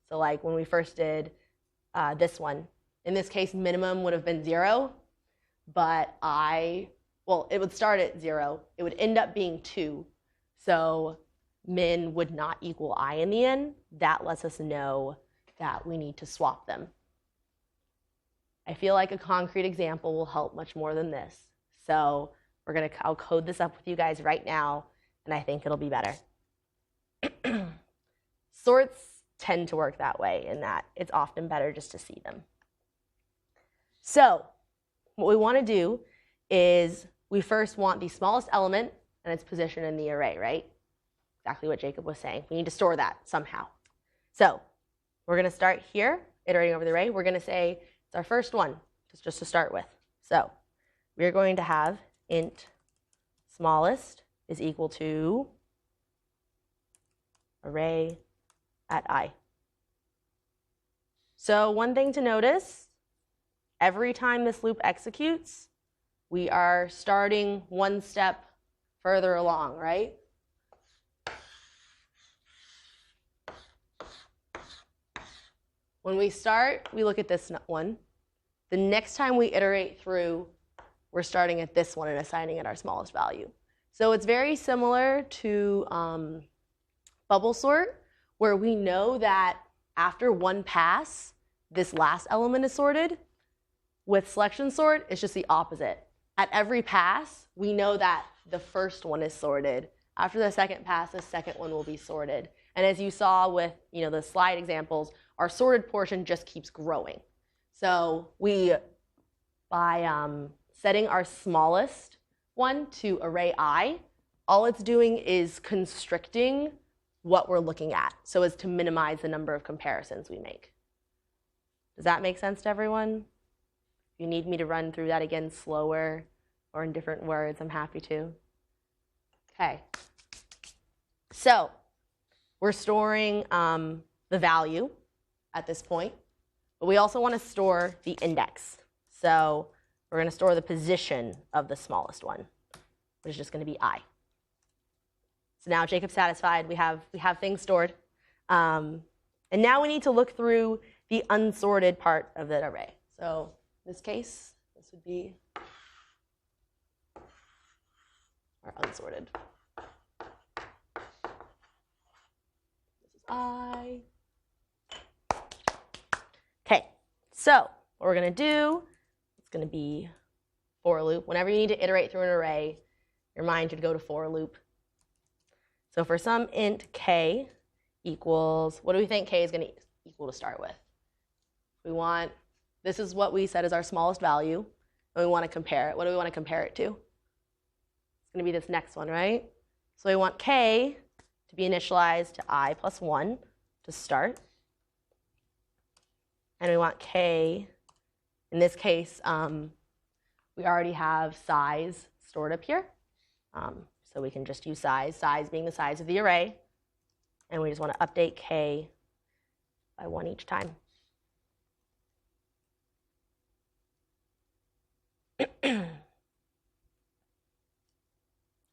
so like when we first did this one, in this case minimum would have been 0, but it would start at 0. It would end up being 2. So min would not equal I in the end. That lets us know that we need to swap them. I feel like a concrete example will help much more than this. So I'll code this up with you guys right now, and I think it'll be better. Sorts tend to work that way in that it's often better just to see them. So what we want to do is we first want the smallest element and its position in the array, right? Exactly what Jacob was saying. We need to store that somehow. So we're going to start here, iterating over the array. We're going to say it's our first one, just to start with. So we're going to have int smallest is equal to array at I. So one thing to notice, every time this loop executes, we are starting one step further along, right? When we start, we look at this one. The next time we iterate through, we're starting at this one and assigning it our smallest value. So it's very similar to bubble sort, where we know that after one pass, this last element is sorted. With selection sort, it's just the opposite. At every pass, we know that the first one is sorted. After the second pass, the second one will be sorted. And as you saw with the slide examples, our sorted portion just keeps growing. So by setting our smallest one to array I, all it's doing is constricting what we're looking at, so as to minimize the number of comparisons we make. Does that make sense to everyone? If you need me to run through that again slower or in different words, I'm happy to. Okay. So we're storing the value at this point, but we also want to store the index. So we're going to store the position of the smallest one, which is just going to be I. So now Jacob's satisfied. We have things stored. And now we need to look through the unsorted part of that array. So in this case, this would be our unsorted. This is I. Okay, so what we're going to do, it's going to be for loop. Whenever you need to iterate through an array, your mind should go to for loop. So for some int k equals, what do we think k is going to equal to start with? This is what we said is our smallest value, and we want to compare it. What do we want to compare it to? It's going to be this next one, right? So we want k to be initialized to I plus 1 to start. And we want k, in this case, we already have size stored up here. So we can just use size being the size of the array. And we just want to update k by 1 each time.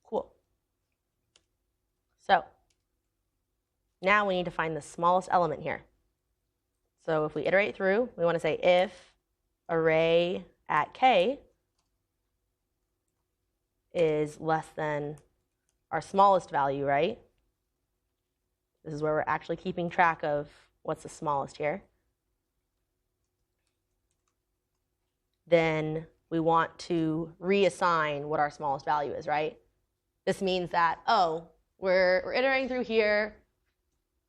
Cool. So now we need to find the smallest element here. So if we iterate through, we want to say if array at k is less than our smallest value, right? this is where we're actually keeping track of what's the smallest here, then we want to reassign what our smallest value is, right? This means that, oh, we're iterating through here.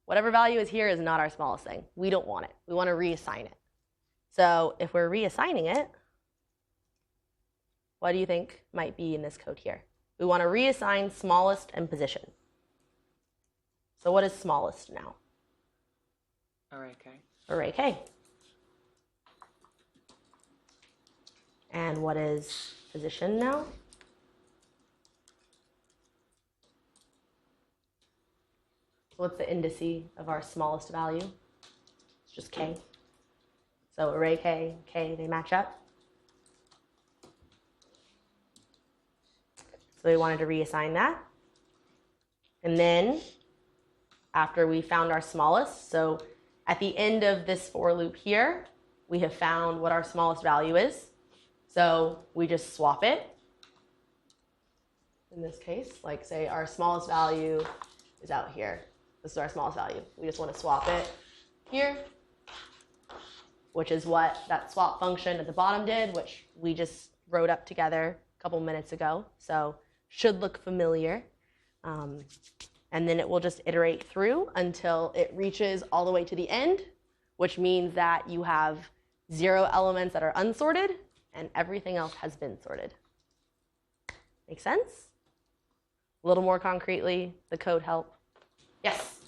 Whatever value is here is not our smallest thing. We don't want it. We want to reassign it. So if we're reassigning it, what do you think might be in this code here? We want to reassign smallest and position. So what is smallest now? Array K. Array K. And what is position now? What's the indice of our smallest value? It's just K. So array K, K, they match up. So we wanted to reassign that. And then after we found our smallest, so at the end of this for loop here, we have found what our smallest value is. So we just swap it. In this case, like say our smallest value is out here. This is our smallest value. We just want to swap it here, which is what that swap function at the bottom did, which we just wrote up together a couple minutes ago. So should look familiar. And then it will just iterate through until it reaches all the way to the end, which means that you have 0 elements that are unsorted and everything else has been sorted. Make sense? A little more concretely, the code help. Yes?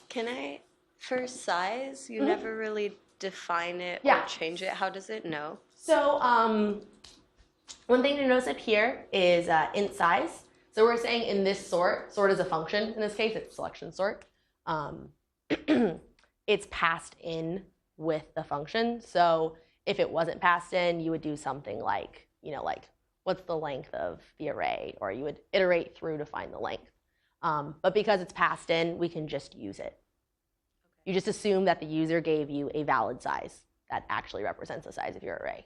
Can I, for size, you never really define it Yeah. or change it. How does it know? So one thing to notice up here is int size. So we're saying in this sort is a function. In this case, it's selection sort. It's passed in with the function. So if it wasn't passed in, you would do something like, like what's the length of the array? Or you would iterate through to find the length. But because it's passed in, we can just use it. You just assume that the user gave you a valid size that actually represents the size of your array.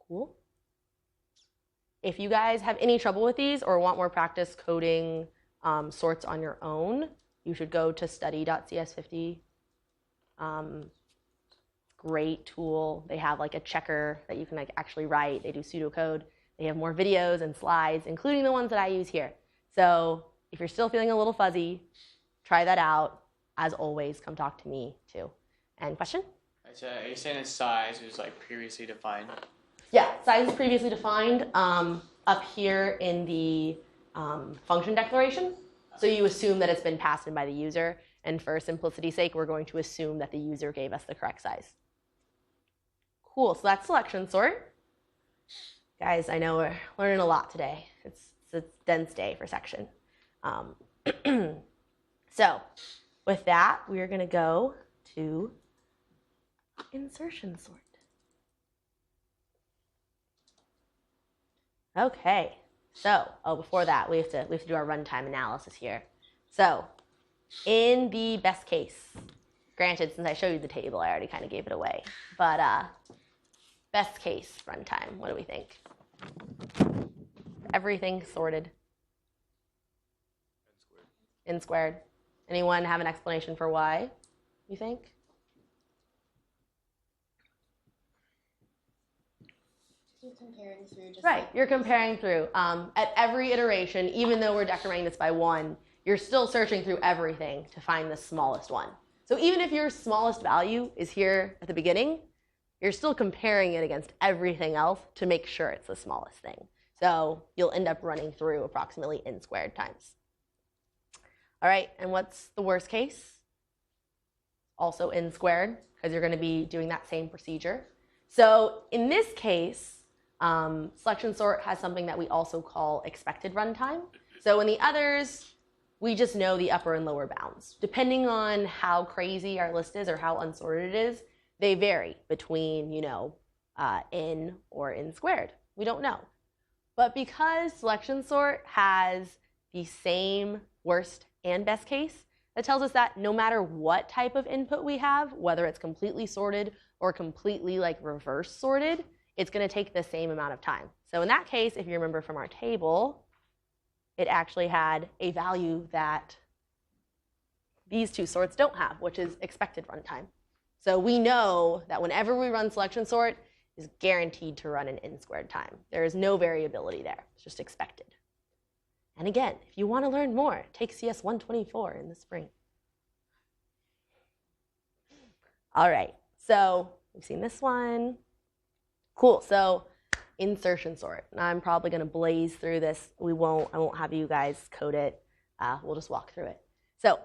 Cool. If you guys have any trouble with these or want more practice coding sorts on your own, you should go to study.cs50. Great tool. They have like a checker that you can like actually write. They do pseudocode. They have more videos and slides, including the ones that I use here. So if you're still feeling a little fuzzy, try that out. As always, come talk to me too. And question? So are you saying the size was like previously defined? Yeah, size is previously defined up here in the function declaration. So you assume that it's been passed in by the user. And for simplicity's sake, we're going to assume that the user gave us the correct size. Cool, so that's selection sort. Guys, I know we're learning a lot today. It's a dense day for section. So with that, we are going to go to insertion sort. Okay, so before that, we have to do our runtime analysis here. So in the best case, granted, since I showed you the table, I already kind of gave it away. But best case runtime, what do we think? Everything sorted. N squared. Anyone have an explanation for why, you think? You're comparing through just Right, like you're comparing through. At every iteration, even though we're decrementing this by 1, you're still searching through everything to find the smallest one. So even if your smallest value is here at the beginning, you're still comparing it against everything else to make sure it's the smallest thing. So you'll end up running through approximately n squared times. All right, and what's the worst case? Also n squared, because you're going to be doing that same procedure. So in this case, selection sort has something that we also call expected runtime. So in the others, we just know the upper and lower bounds. Depending on how crazy our list is or how unsorted it is, they vary between, n or n squared. We don't know. But because selection sort has the same worst and best case, that tells us that no matter what type of input we have, whether it's completely sorted or completely like reverse sorted, it's going to take the same amount of time. So in that case, if you remember from our table, it actually had a value that these two sorts don't have, which is expected runtime. So we know that whenever we run selection sort, is guaranteed to run in n squared time. There is no variability there. It's just expected. And again, if you want to learn more, take CS 124 in the spring. All right, so we've seen this one. Cool, so insertion sort. And I'm probably going to blaze through this. I won't have you guys code it. We'll just walk through it. So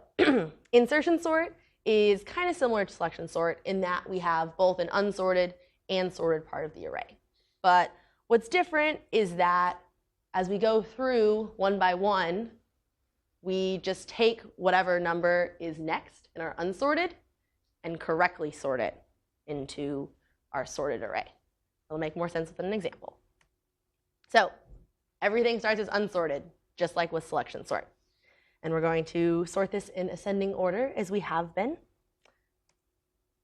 insertion sort is kind of similar to selection sort in that we have both an unsorted and sorted part of the array. But what's different is that as we go through one by one, we just take whatever number is next in our unsorted and correctly sort it into our sorted array. It'll make more sense with an example. So everything starts as unsorted, just like with selection sort. And we're going to sort this in ascending order as we have been.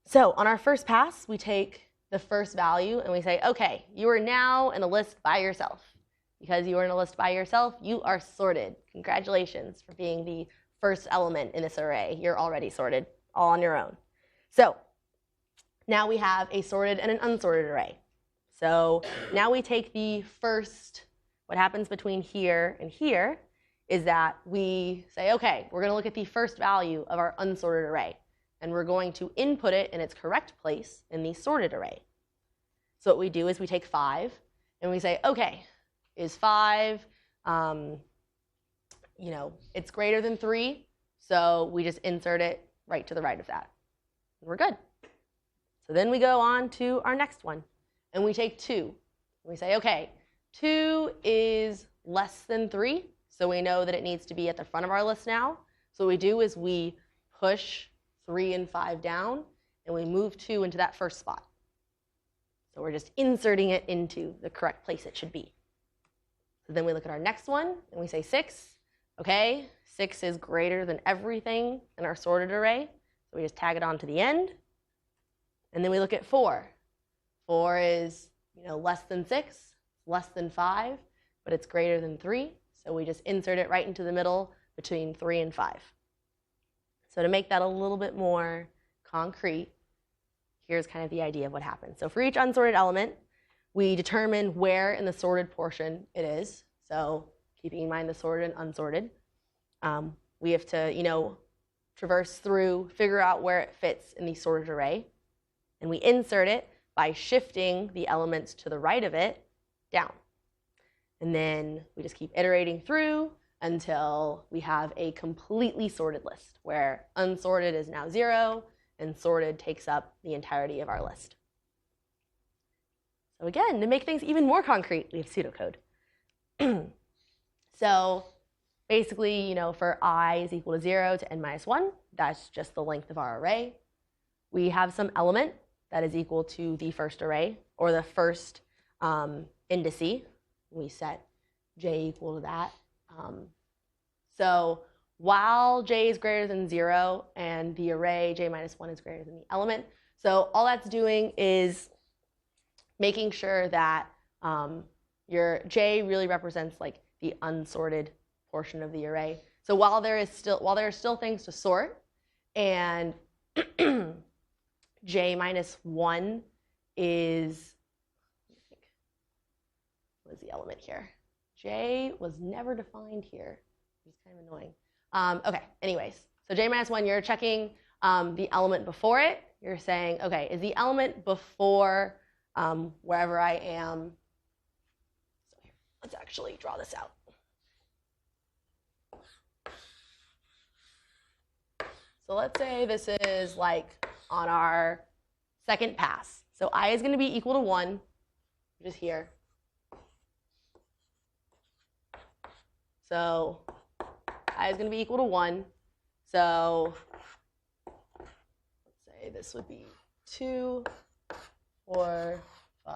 So on our first pass, we take the first value and we say, okay, you are now in a list by yourself. Because you are in a list by yourself, you are sorted. Congratulations for being the first element in this array. You're already sorted, all on your own. So now we have a sorted and an unsorted array. So now we take the first, what happens between here and here is that we say, okay, we're going to look at the first value of our unsorted array. And we're going to input it in its correct place in the sorted array. So what we do is we take 5 and we say, okay, is 5, it's greater than 3, so we just insert it right to the right of that. And we're good. So then we go on to our next one, and we take 2. And we say, okay, 2 is less than 3, so we know that it needs to be at the front of our list now. So what we do is we push 3 and 5 down, and we move 2 into that first spot. So we're just inserting it into the correct place it should be. So then we look at our next one, and we say 6. Okay, 6 is greater than everything in our sorted array. So we just tag it on to the end. And then we look at 4. 4 is less than 6, less than 5, but it's greater than 3. So we just insert it right into the middle between 3 and 5. So to make that a little bit more concrete, here's kind of the idea of what happens. So for each unsorted element, we determine where in the sorted portion it is. So keeping in mind the sorted and unsorted. We have to, traverse through, figure out where it fits in the sorted array. And we insert it by shifting the elements to the right of it down. And then we just keep iterating through until we have a completely sorted list where unsorted is now 0 and sorted takes up the entirety of our list. So again, to make things even more concrete, we have pseudocode. So basically, for I is equal to 0 to n minus 1, that's just the length of our array. We have some element that is equal to the first array, or the first indice. We set j equal to that. So while j is greater than 0 and the array j minus 1 is greater than the element, so all that's doing is making sure that your j really represents like the unsorted portion of the array. So while there are still things to sort, and j minus 1 is, what is the element here? J was never defined here, which is kind of annoying. Okay, anyways, so j minus 1, you're checking the element before it. You're saying, okay, is the element before wherever I am? So here, let's actually draw this out. So let's say this is like on our second pass. So I is going to be equal to 1, which is here. So I is going to be equal to 1. So let's say this would be 2, 4, 5,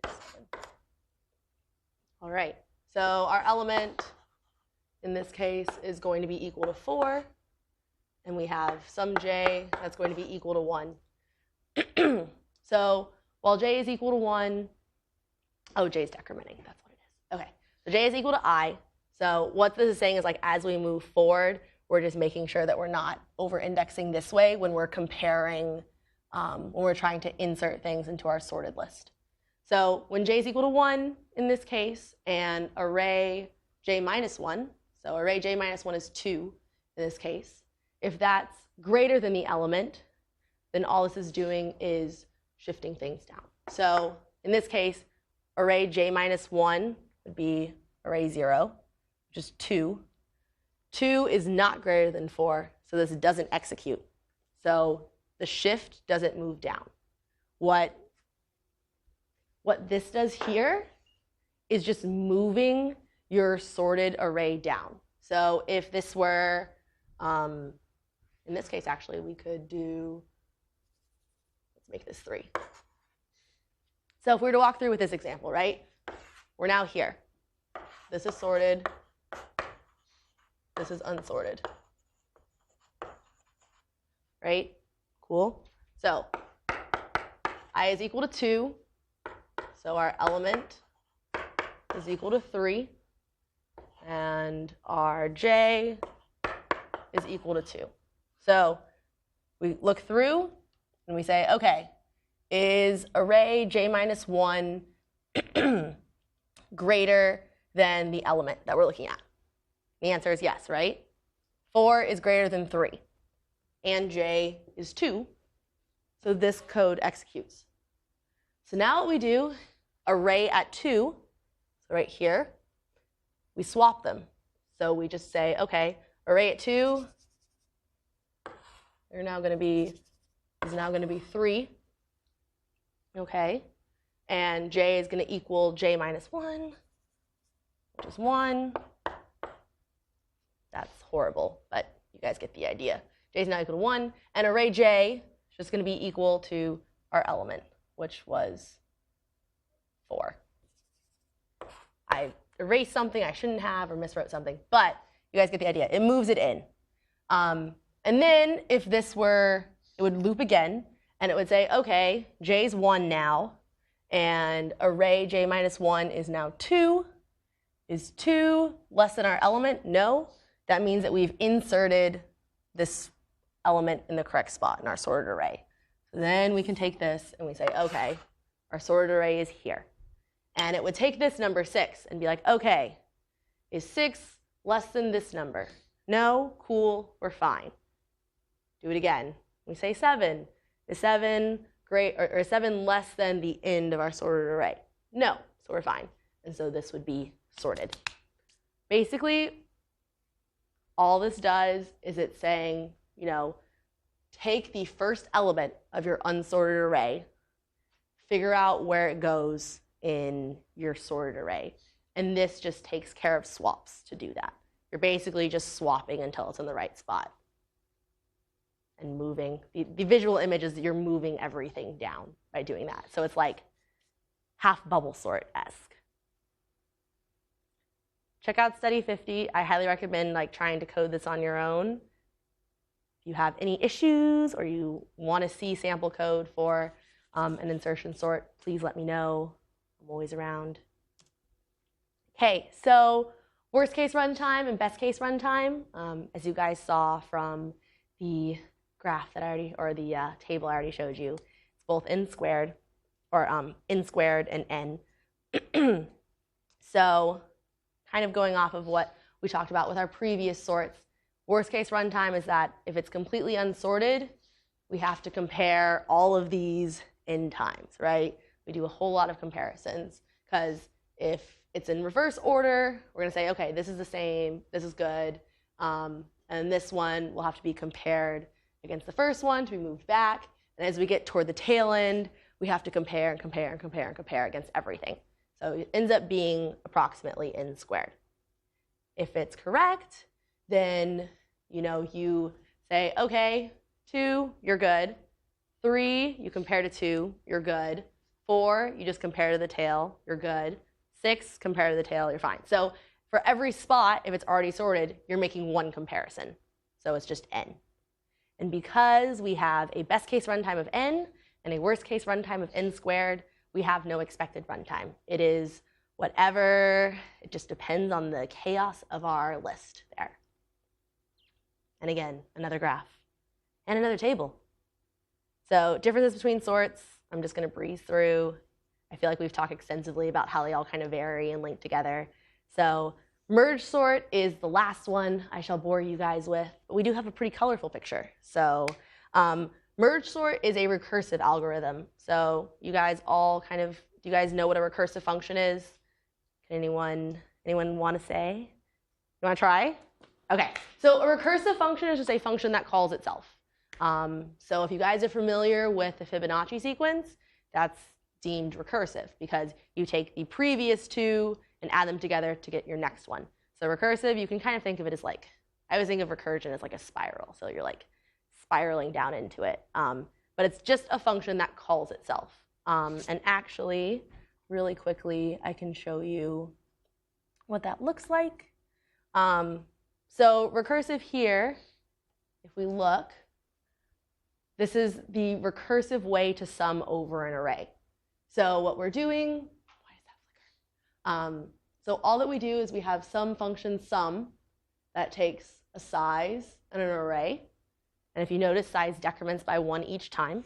6, 7. All right. So our element in this case is going to be equal to 4. And we have some j that's going to be equal to 1. So while j is equal to 1, oh, j is decrementing. That's what it is. Okay. So j is equal to I. So what this is saying is, like, as we move forward, We're just making sure that we're not over-indexing this way when we're comparing, when we're trying to insert things into our sorted list. So when j is equal to 1 in this case, and array j minus 1, so array j minus 1 is 2 in this case, if that's greater than the element, then all this is doing is shifting things down. So in this case, array j minus 1 would be array 0, which is 2. 2 is not greater than 4, so this doesn't execute. So the shift doesn't move down. What this does here is just moving your sorted array down. So if this were, in this case actually, we could do, let's make this 3. So if we were to walk through with this example, right? We're now here. This is sorted. This is unsorted. Right? Cool. So I is equal to 2. So our element is equal to 3. And our j is equal to 2. So we look through and we say, OK, is array j minus 1 greater than the element that we're looking at? The answer is yes, right? 4 is greater than 3. And j is 2. So this code executes. So now what we do, array at 2, so right here, we swap them. So we just say, OK, array at 2 is now going to be 3. OK. And j is going to equal j minus 1, which is 1. That's horrible, but you guys get the idea. J is now equal to 1, and array j is just going to be equal to our element, which was 4. I erased something I shouldn't have or miswrote something, but you guys get the idea. It moves it in. And then if this were, it would loop again, and it would say, OK, j is 1 now, and array j minus 1 is now 2. Is 2 less than our element? No. That means that we've inserted this element in the correct spot in our sorted array. So then we can take this and we say, OK, our sorted array is here. And it would take this number 6 and be like, OK, is 6 less than this number? No? Cool, we're fine. Do it again. We say 7. Is 7 or 7 less than the end of our sorted array? No, so we're fine. And so this would be sorted. Basically, all this does is it's saying, take the first element of your unsorted array, figure out where it goes in your sorted array. And this just takes care of swaps to do that. You're basically just swapping until it's in the right spot. And moving. The visual image is that you're moving everything down by doing that. So it's like half bubble sort-esque. Check out Study 50. I highly recommend trying to code this on your own. If you have any issues or you want to see sample code for an insertion sort, please let me know. I'm always around. Okay, so worst case runtime and best case runtime, as you guys saw from the graph that I already, or the table I already showed you, it's both n squared, or n squared and n. So kind of going off of what we talked about with our previous sorts, worst case runtime is that if it's completely unsorted, we have to compare all of these n times, right? We do a whole lot of comparisons, because if it's in reverse order, we're going to say, OK, this is the same, this is good, and this one will have to be compared against the first one to be moved back. And as we get toward the tail end, we have to compare and compare and compare and compare against everything. So it ends up being approximately n squared. If it's correct, then you say, OK, 2, you're good. 3, you compare to 2, you're good. 4, you just compare to the tail, you're good. 6, compare to the tail, you're fine. So for every spot, if it's already sorted, you're making one comparison. So it's just n. And because we have a best case runtime of n and a worst case runtime of n squared, we have no expected runtime. It is whatever, it just depends on the chaos of our list there. And again, another graph. And another table. So differences between sorts, I'm just going to breeze through. I feel like we've talked extensively about how they all kind of vary and link together. So merge sort is the last one I shall bore you guys with. But we do have a pretty colorful picture. So merge sort is a recursive algorithm. So you guys all kind of, do you guys know what a recursive function is? Can anyone want to say? You want to try? Okay, so a recursive function is just a function that calls itself. So if you guys are familiar with the Fibonacci sequence, that's deemed recursive because you take the previous two and add them together to get your next one. So recursive, you can kind of think of it as like, I always think of recursion as like a spiral. So you're like spiraling down into it. But it's just a function that calls itself. And actually, really quickly, I can show you what that looks like. So recursive here, if we look, this is the recursive way to sum over an array. So what we're doing, why is that flicker? So all that we do is we have some function sum that takes a size and an array. And if you notice, size decrements by 1 each time.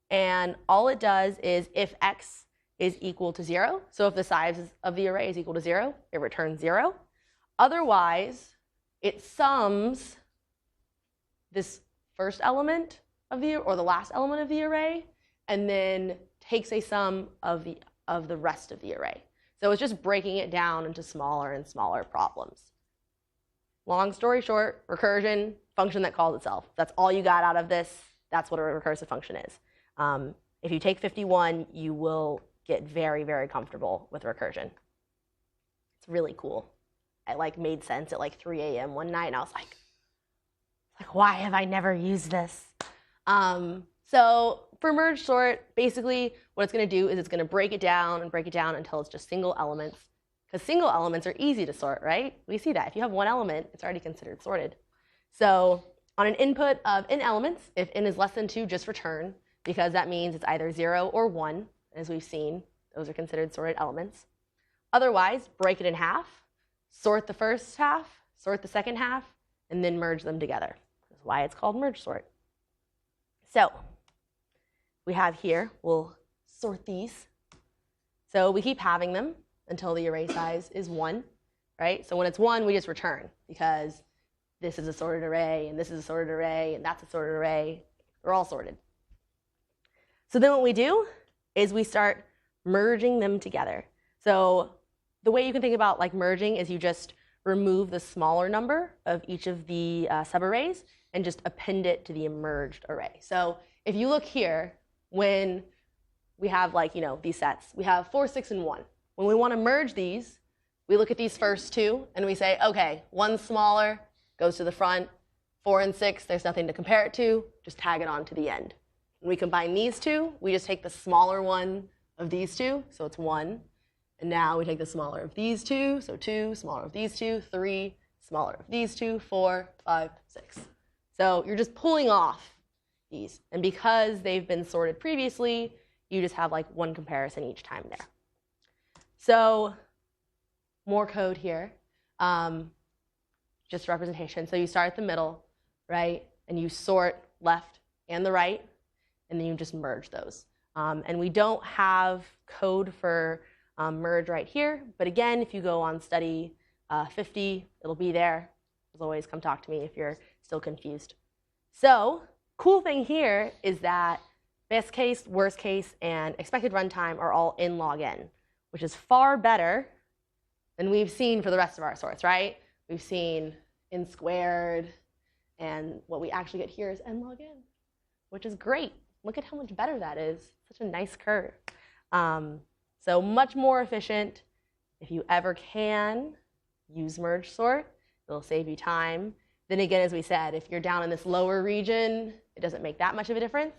And all it does is if x is equal to 0, so if the size of the array is equal to 0, it returns 0. Otherwise, it sums this first element of the, or the last element of the array, and then takes a sum of the rest of the array. So it's just breaking it down into smaller and smaller problems. Long story short, recursion, function that calls itself. That's all you got out of this. That's what a recursive function is. If you take 51, you will get very, very comfortable with recursion. It's really cool. It like made sense at like 3 a.m. one night, and I was like, why have I never used this? So for merge sort, basically what it's going to do is it's going to break it down until it's just single elements. Because single elements are easy to sort, right? We see that. If you have one element, it's already considered sorted. So on an input of n elements, if n is less than 2, just return, because that means it's either 0 or 1. As we've seen, those are considered sorted elements. Otherwise, break it in half, sort the first half, sort the second half, and then merge them together. That's why it's called merge sort. So we have here, we'll sort these. So we keep having them until the array size is 1, right? So when it's 1, we just return because this is a sorted array, and this is a sorted array, and that's a sorted array. They're all sorted. So then what we do is we start merging them together. So the way you can think about like merging is you just remove the smaller number of each of the subarrays and just append it to the emerged array. So if you look here, when we have like, these sets, we have 4, 6, and 1. When we want to merge these, we look at these first two and we say, okay, 1 smaller goes to the front, 4 and 6, there's nothing to compare it to, just tag it on to the end. When we combine these two, we just take the smaller one of these two, so it's 1. And now we take the smaller of these two, so 2, smaller of these two, 3, smaller of these two, 4, 5, 6. So you're just pulling off these. And because they've been sorted previously, you just have like one comparison each time there. So more code here, just representation. So you start at the middle, right? And you sort left and the right, and then you just merge those. And we don't have code for merge right here. But again, if you go on study 50, it'll be there. As always, come talk to me if you're still confused. So cool thing here is that best case, worst case, and expected runtime are all in log n, which is far better than we've seen for the rest of our sorts, right? We've seen n squared, and what we actually get here is n log n, which is great. Look at how much better that is. Such a nice curve. So much more efficient. If you ever can, use merge sort. It'll save you time. Then again, as we said, if you're down in this lower region, it doesn't make that much of a difference.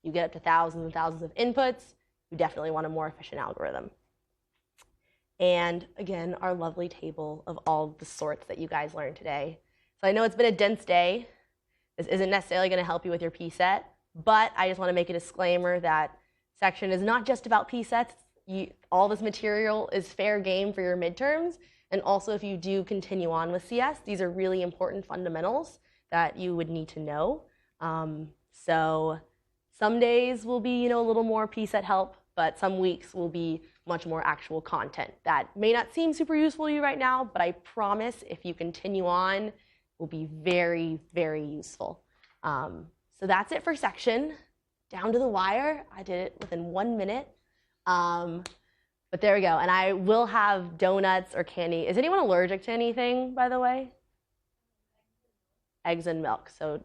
You get up to thousands and thousands of inputs, you definitely want a more efficient algorithm. And again, our lovely table of all the sorts that you guys learned today. So I know it's been a dense day. This isn't necessarily going to help you with your p-set, but I just want to make a disclaimer that section is not just about p-sets. All this material is fair game for your midterms. And also, if you do continue on with CS, these are really important fundamentals that you would need to know. So some days will be, a little more PSET help, but some weeks will be much more actual content that may not seem super useful to you right now, but I promise if you continue on, will be very, very useful. So that's it for section. Down to the wire. I did it within 1 minute. But there we go. And I will have donuts or candy. Is anyone allergic to anything, by the way? Eggs and milk. So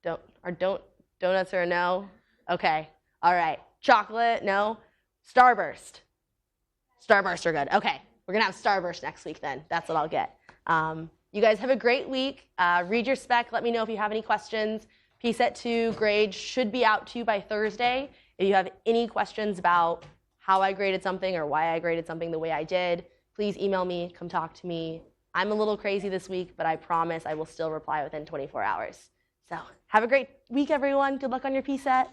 donuts are a no? Okay. All right. Chocolate, no? Starburst. Starburst are good. Okay. We're going to have Starburst next week then. That's what I'll get. You guys have a great week. Read your spec. Let me know if you have any questions. PSET 2 grade should be out to you by Thursday. If you have any questions about how I graded something or why I graded something the way I did, please email me, come talk to me. I'm a little crazy this week, but I promise I will still reply within 24 hours. So have a great week, everyone. Good luck on your PSET.